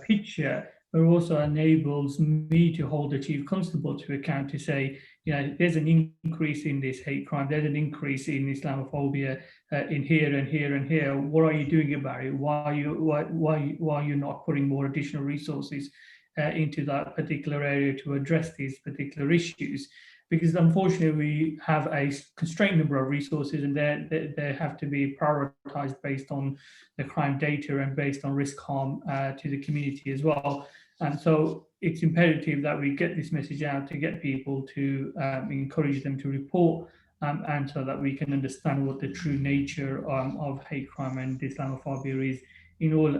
picture, but also enables me to hold the Chief Constable to account to say, you know, there's an increase in this hate crime, there's an increase in Islamophobia in here and here and here. What are you doing about it? Why are you not putting more additional resources into that particular area to address these particular issues? Because unfortunately we have a constrained number of resources, and they have to be prioritized based on the crime data and based on risk harm to the community as well. And so it's imperative that we get this message out to get people to encourage them to report, and so that we can understand what the true nature of hate crime and Islamophobia is in all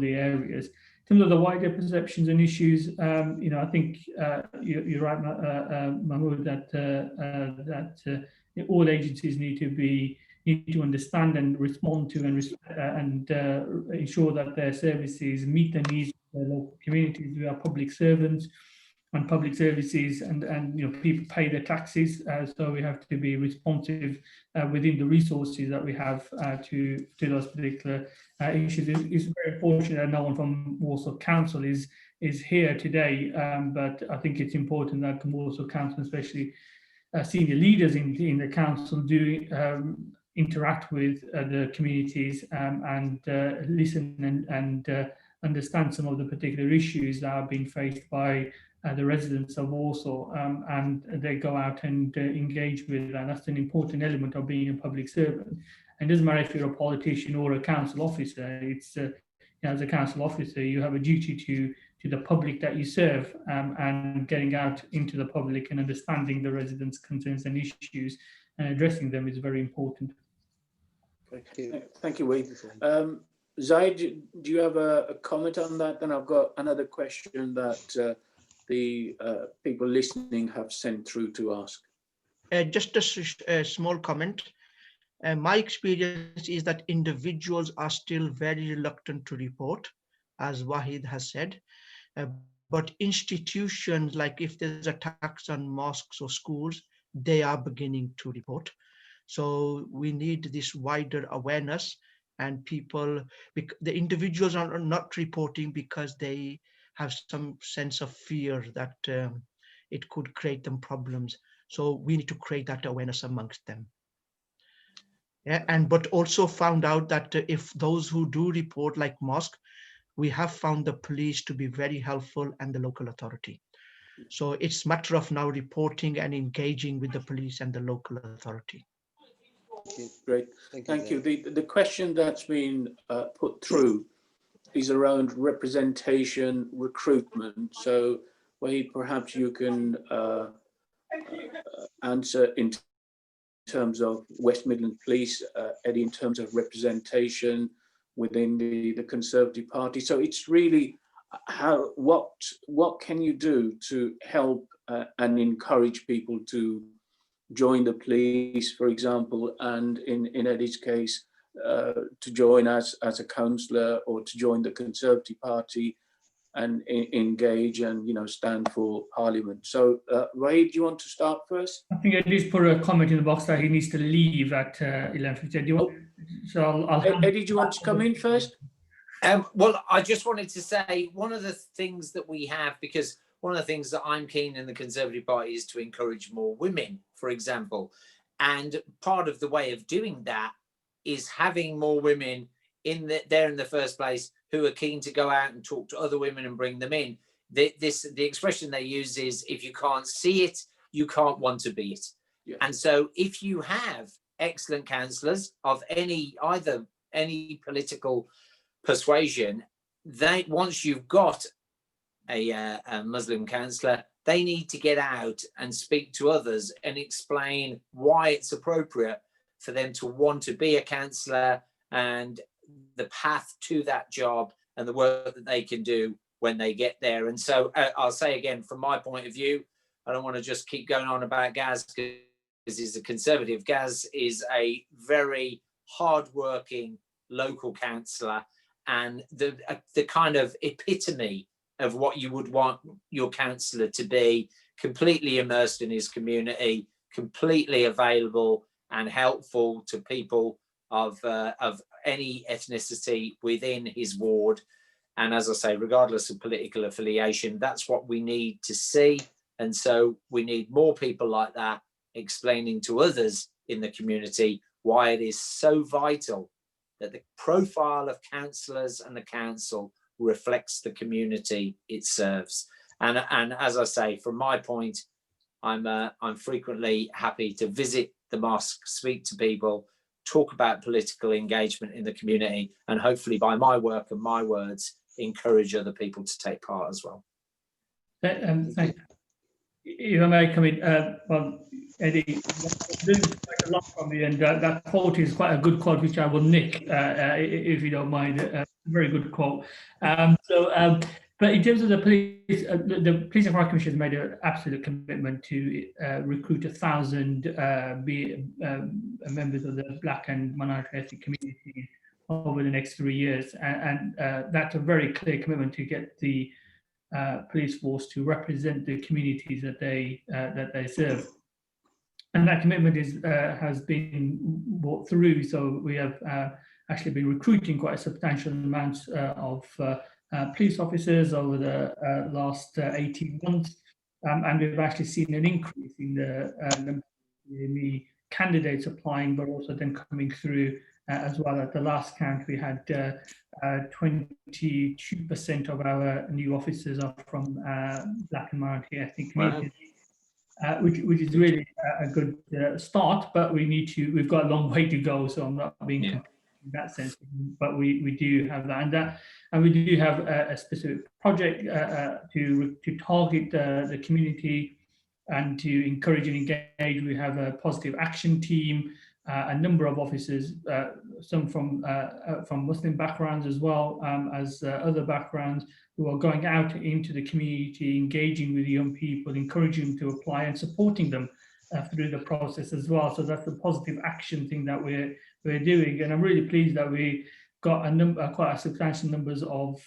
the areas. In terms of the wider perceptions and issues, you know, I think you're right, Mahmoud, that all agencies need to understand and respond to and ensure that their services meet the needs of their local communities. We are public servants and public services, and you know, people pay their taxes, so we have to be responsive within the resources that we have to those particular issues. It's very unfortunate that no one from Walsall Council is here today, but I think it's important that the Walsall Council, especially senior leaders in the council, do interact with the communities and listen and understand some of the particular issues that are being faced by the residents of Walsall, and they go out and engage with, and that's an important element of being a public servant. And it doesn't matter if you're a politician or a council officer. It's as a council officer, you have a duty to the public that you serve, and getting out into the public and understanding the residents' concerns and issues and addressing them is very important. Thank you, Waheed. Zahid, do you have a comment on that? Then I've got another question that the people listening have sent through to ask. Just a small comment. My experience is that individuals are still very reluctant to report, as Waheed has said. But institutions, like if there's attacks on mosques or schools, they are beginning to report. So we need this wider awareness, and people, the individuals are not reporting because they have some sense of fear that it could create them problems. So we need to create that awareness amongst them. Yeah, but also found out that if those who do report, like mosque, we have found the police to be very helpful and the local authority. So it's a matter of now reporting and engaging with the police and the local authority. Great, thank you. The question that's been put through is around representation, recruitment. So Waheed, perhaps you can answer in terms of West Midlands Police, Eddie, in terms of representation within the Conservative Party. So it's really what can you do to help and encourage people to join the police, for example, and in Eddie's case, to join as a councillor or to join the Conservative Party and engage and stand for Parliament. So Waheed, do you want to start first? I think Eddie's put a comment in the box that he needs to leave at 11:50. So I'll Eddie, do you want to come in first? Well, I just wanted to say one of the things that we have, because one of the things that I'm keen in the Conservative Party is to encourage more women, for example. And part of the way of doing that is having more women there in the first place who are keen to go out and talk to other women and bring them in. The expression they use is, if you can't see it, you can't want to be it. Yeah. And so if you have excellent councillors of any political persuasion, once you've got a Muslim councillor, they need to get out and speak to others and explain why it's appropriate for them to want to be a councillor and the path to that job and the work that they can do when they get there. And so I'll say again, from my point of view, I don't want to just keep going on about Gaz because he's a Conservative. Gaz is a very hard-working local councillor and the kind of epitome of what you would want your councillor to be, completely immersed in his community, completely available and helpful to people of any ethnicity within his ward. And as I say, regardless of political affiliation, that's what we need to see. And so we need more people like that explaining to others in the community why it is so vital that the profile of councillors and the council reflects the community it serves. And as I say, from my point, I'm frequently happy to visit the mosque, speak to people, talk about political engagement in the community, and hopefully by my work and my words, encourage other people to take part as well. Thank you. If I may come in, well, Eddie, there's quite a lot from you, and that quote is quite a good quote, which I will nick, if you don't mind. Very good quote. But in terms of the police and Fire Commission has made an absolute commitment to recruit 1,000 members of the Black and minority ethnic community over the next 3 years, and that's a very clear commitment to get the police force to represent the communities that they serve, and that commitment has been brought through. So we have actually been recruiting quite a substantial amount of police officers over the last 18 months, and we've actually seen an increase in the candidates applying, but also then coming through as well. At the last count, we had 22% of our new officers are from Black and minority ethnic communities. Wow. Which is really a good start, but we've got a long way to go. So I'm not being in that sense, but we do have that, and we do have a specific project to target the community and to encourage and engage. We have a positive action team, a number of officers, some from Muslim backgrounds as well as other backgrounds, who are going out into the community, engaging with young people, encouraging them to apply and supporting them through the process as well. So that's the positive action thing that we're doing, and I'm really pleased that we got quite a substantial numbers of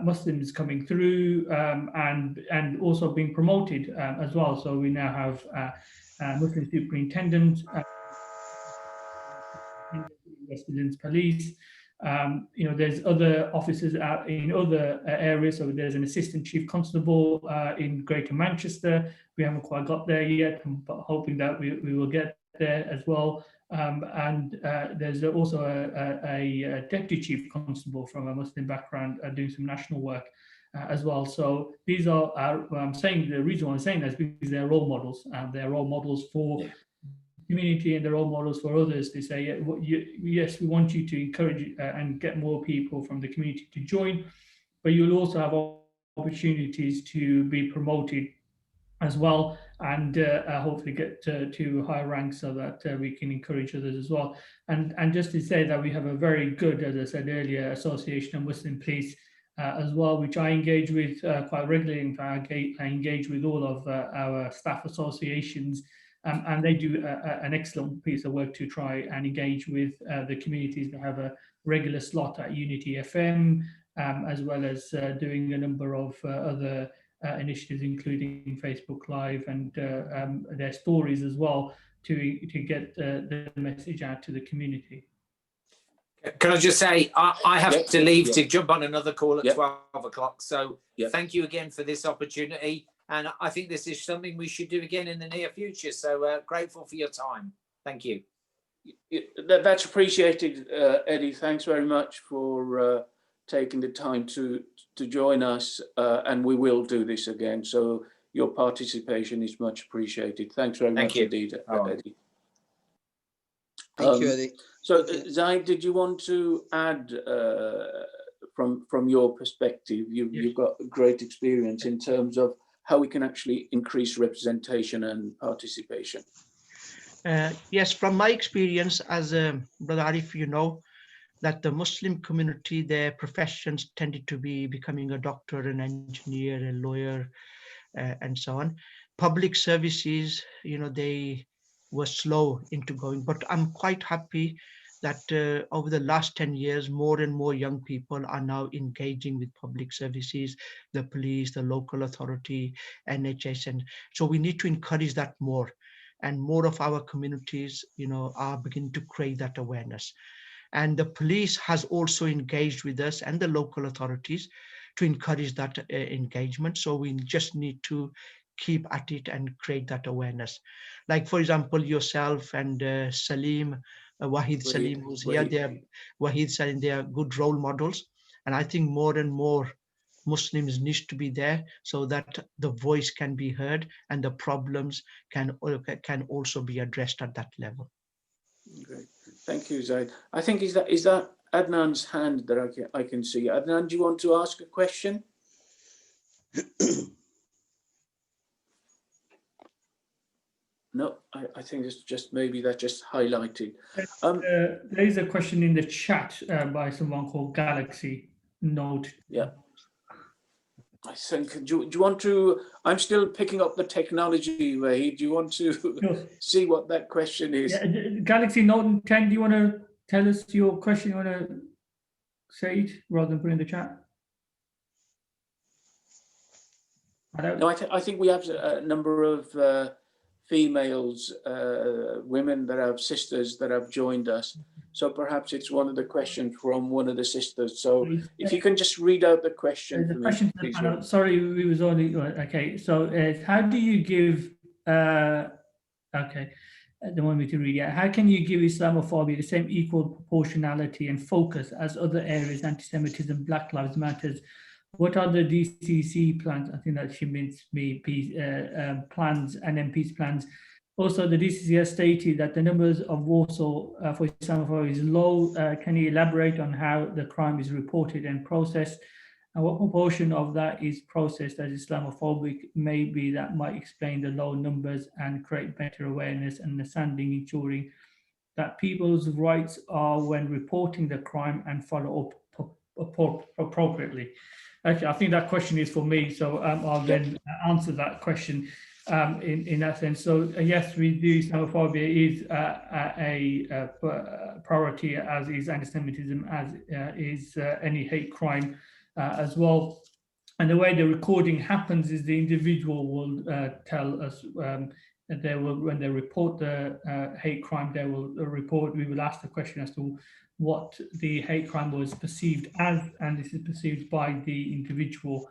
Muslims coming through and also being promoted as well. So we now have Muslim superintendent, West Midlands Police. There's other officers out in other areas. So there's an assistant chief constable in Greater Manchester. We haven't quite got there yet, but hoping that we will get there as well. And there's also a deputy chief constable from a Muslim background doing some national work as well. So these are, I'm saying, the reason why I'm saying that is because they're role models. They're role models for community, and they're role models for others to say, yes, we want you to encourage and get more people from the community to join, but you'll also have opportunities to be promoted as well, and hopefully get to higher ranks so that we can encourage others as well. And just to say that we have a very good, as I said earlier, Association of Muslim Police as well, which I engage with quite regularly. In fact, I engage with all of our staff associations, and they do an excellent piece of work to try and engage with the communities. They have a regular slot at Unity FM, as well as doing a number of other initiatives, including Facebook Live and their stories as well, to get the message out to the community. Can I just say, I have to leave to jump on another call at 12 o'clock. So thank you again for this opportunity. And I think this is something we should do again in the near future. So grateful for your time. Thank you. That's appreciated, Eddie. Thanks very much for taking the time to join us. And we will do this again. So your participation is much appreciated. Thanks very much indeed, Eddie. Thank you, Eddie. So, Zahid, did you want to add from your perspective? You've got great experience in terms of how we can actually increase representation and participation. Yes, from my experience as Brother Arif, you know that the Muslim community, their professions tended to be becoming a doctor, an engineer, a lawyer, and so on. Public services, they were slow into going, but I'm quite happy that over the last 10 years, more and more young people are now engaging with public services, the police, the local authority, NHS. And so we need to encourage that more. And more of our communities, are beginning to create that awareness. And the police has also engaged with us and the local authorities to encourage that engagement. So we just need to keep at it and create that awareness. Like, for example, yourself and Saleem, Waheed Saleem, who's here, Waheed Saleem, they are good role models. And I think more and more Muslims need to be there so that the voice can be heard and the problems can also be addressed at that level. Great. Thank you, Zahid. I think is that Adnan's hand that I can see. Adnan, do you want to ask a question? No, I think it's just maybe that just highlighted. There is a question in the chat by someone called Galaxy Note. Yeah. I think, do you want to, I'm still picking up the technology, Waheed. Do you want to see what that question is? Yeah, Galaxy Note 10, do you want to tell us your question? You want to say it rather than put it in the chat? No, I think we have a number of females, women that have sisters that have joined us. So perhaps it's one of the questions from one of the sisters. So if you can just read out the question for me, please. Sorry, we was only, okay. So how do you give, okay. they want me to read. Yeah. How can you give Islamophobia the same equal proportionality and focus as other areas, anti-Semitism, Black Lives Matters? What are the DCC plans? I think that she means plans and MP's plans. Also, the DCC has stated that the numbers of Walsall for Islamophobia is low. Can you elaborate on how the crime is reported and processed? And what proportion of that is processed as Islamophobic? Maybe that might explain the low numbers and create better awareness and understanding, ensuring that people's rights are when reporting the crime and follow up appropriately. Actually, I think that question is for me, so I'll then answer that question in that sense. So yes, we do. Islamophobia is a priority, as is anti-Semitism, as is any hate crime as well. And the way the recording happens is the individual will tell us they will, when they report the hate crime, they will report. We will ask the question as to what the hate crime was perceived as, and this is perceived by the individual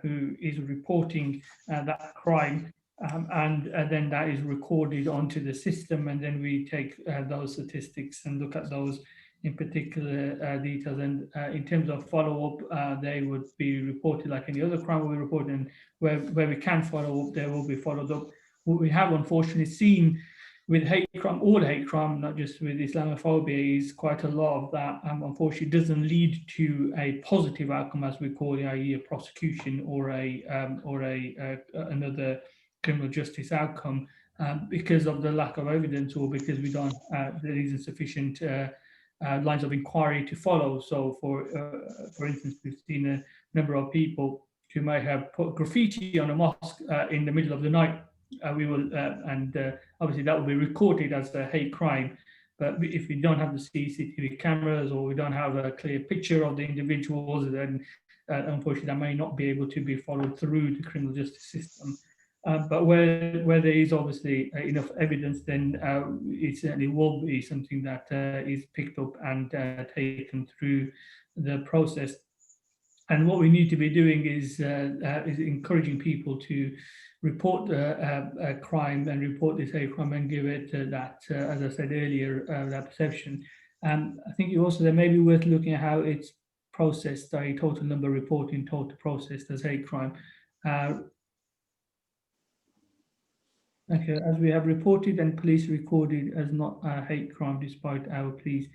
who is reporting that crime, and then that is recorded onto the system, and then we take those statistics and look at those in particular details. And in terms of follow-up, they would be reported like any other crime we report, and where we can follow up, they will be followed up. What we have unfortunately seen with hate crime, all hate crime, not just with Islamophobia, is quite a lot of that unfortunately doesn't lead to a positive outcome, as we call it, i.e. a prosecution or another criminal justice outcome, because of the lack of evidence, or because we don't there isn't sufficient lines of inquiry to follow. So for instance, we've seen a number of people who may have put graffiti on a mosque in the middle of the night. We will, obviously that will be recorded as a hate crime. But if we don't have the CCTV cameras, or we don't have a clear picture of the individuals, then unfortunately that may not be able to be followed through the criminal justice system. But where there is obviously enough evidence, then it certainly will be something that is picked up and taken through the process. And what we need to be doing is encouraging people to report a crime and report this hate crime and give it that, as I said earlier, that perception. And I think also that may be worth looking at how it's processed, a total number reporting, total processed as hate crime. Okay, as we have reported and police recorded as not a hate crime despite our police.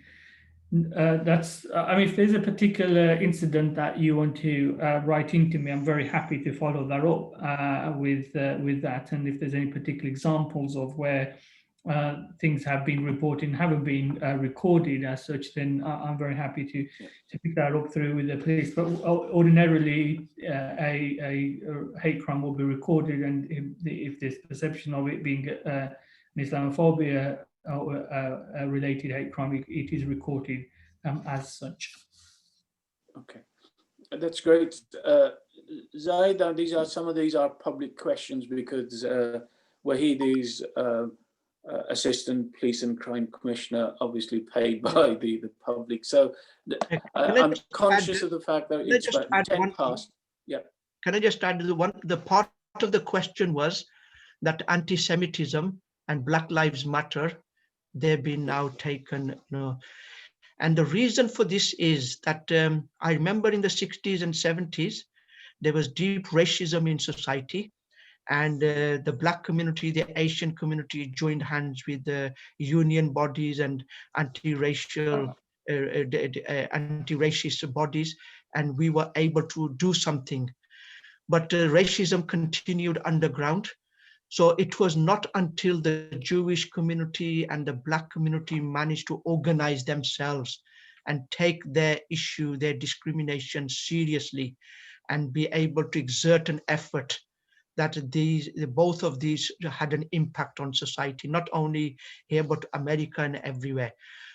That's, I mean, if there's a particular incident that you want to write into me, I'm very happy to follow that up with that. And if there's any particular examples of where things have been reported and haven't been recorded as such, then I'm very happy to pick that up through with the police. But ordinarily, a hate crime will be recorded, and if there's perception of it being an Islamophobia related hate crime, it is recorded as such. Okay, that's great. Zahid, these are public questions because Waheed is Assistant Police and Crime Commissioner, obviously paid by the public. So I'm conscious of the fact that it's about 10 past. Yeah. Can I just add the part of the question was that anti-Semitism and Black Lives Matter, they've been now taken, and the reason for this is that I remember in the 60s and 70s, there was deep racism in society, and the Black community, the Asian community joined hands with the union bodies and anti-racial, anti-racist bodies, and we were able to do something. But racism continued underground. So it was not until the Jewish community and the Black community managed to organize themselves and take their issue, their discrimination seriously, and be able to exert an effort, that both of these had an impact on society, not only here, but America and everywhere.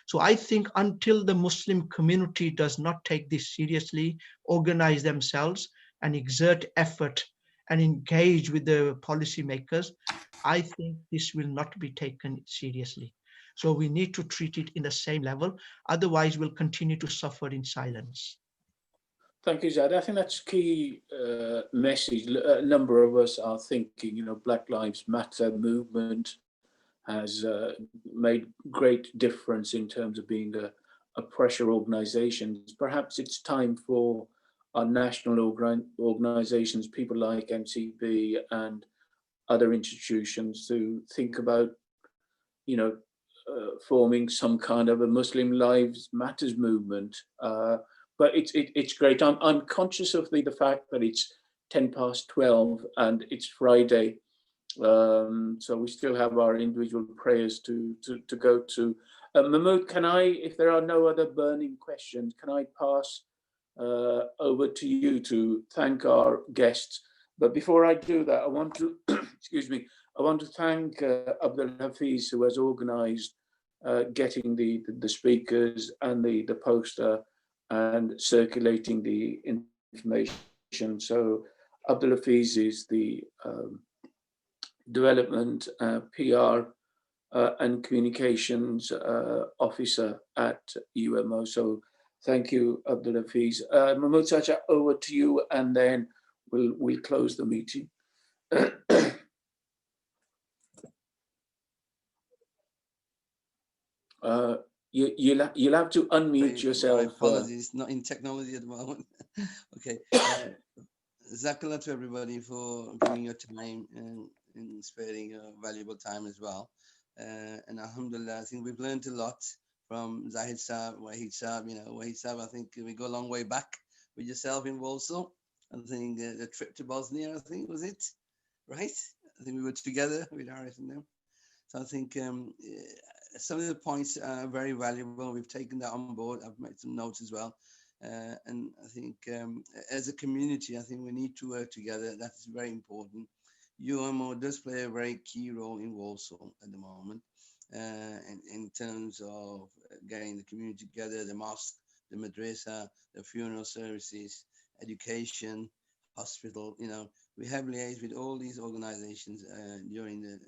So I think until the Muslim community does not take this seriously, organize themselves and exert effort and engage with the policymakers, I think this will not be taken seriously. So we need to treat it in the same level. Otherwise, we'll continue to suffer in silence. Thank you, Zahid. I think that's a key message. A number of us are thinking, Black Lives Matter movement has made great difference in terms of being a pressure organisation. Perhaps it's time for our national organisations, people like MCB and other institutions, to think about, you know, forming some kind of a Muslim Lives Matters movement. But it's great. I'm conscious of the fact that it's 12:10 and it's Friday. So we still have our individual prayers to go to. Mahmood, can I, if there are no other burning questions, can I pass over to you to thank our guests? But before I do that, I want to, excuse me, I want to thank Abdul Hafiz, who has organised getting the speakers and the poster and circulating the information. So Abdul Hafiz is the Development, PR and Communications Officer at UMO. So thank you, Abdul Hafiz. Mahmood Sacha, over to you, and then we'll close the meeting. You'll have to unmute yourself. My apologies, not in technology at the moment. Okay. Zakallah to everybody for giving your time and sparing your valuable time as well. And alhamdulillah, I think we've learned a lot from Zahid Saab, Waheed Saab. You know, Waheed Saab, I think we go a long way back with yourself in Walsall. I think the trip to Bosnia, I think, was it, right? I think we were together with Arif and them. So I think some of the points are very valuable. We've taken that on board. I've made some notes as well. And I think as a community, I think we need to work together. That's very important. UMO does play a very key role in Walsall at the moment, in terms of getting the community together, the mosque, the madrasa, the funeral services, education, hospital. You know, we have liaised with all these organizations during the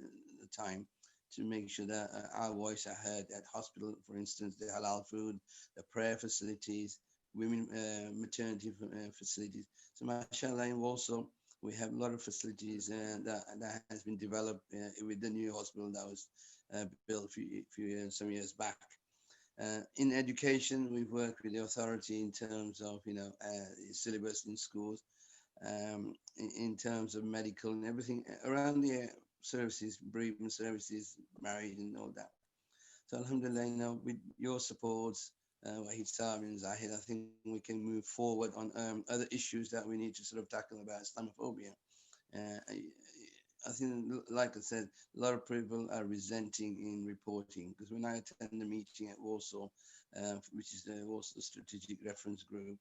time to make sure that our voice are heard at hospital, for instance, the halal food, the prayer facilities, women maternity facilities. So mashallah, in Walsall, we have a lot of facilities that has been developed with the new hospital that was built some years back. In education, we've worked with the authority in terms of, you know, syllabus in schools, in terms of medical and everything around the services, bereavement services, married and all that. So alhamdulillah, you know, with your supports, Waheed Saab and Zahid, I think we can move forward on other issues that we need to sort of tackle about Islamophobia. I think, like I said, a lot of people are resenting in reporting, because when I attend the meeting at Walsall, which is the Walsall Strategic Reference Group,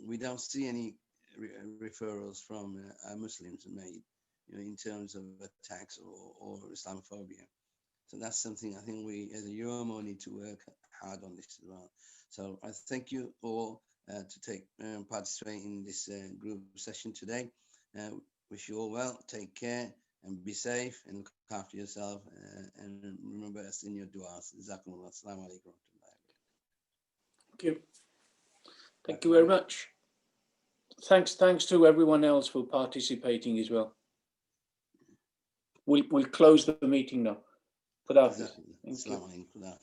we don't see any referrals from Muslims made, you know, in terms of attacks or Islamophobia. So that's something I think we as a UMO need to work hard on this as well. So I thank you all to participate in this group session today. Wish you all well, take care and be safe and look after yourself, and remember us in your du'as. Jazakumullah. Assalamu alaikum. Thank you. Thank you very much. Thanks to everyone else for participating as well. We'll close the meeting now. Assalamu alaikum.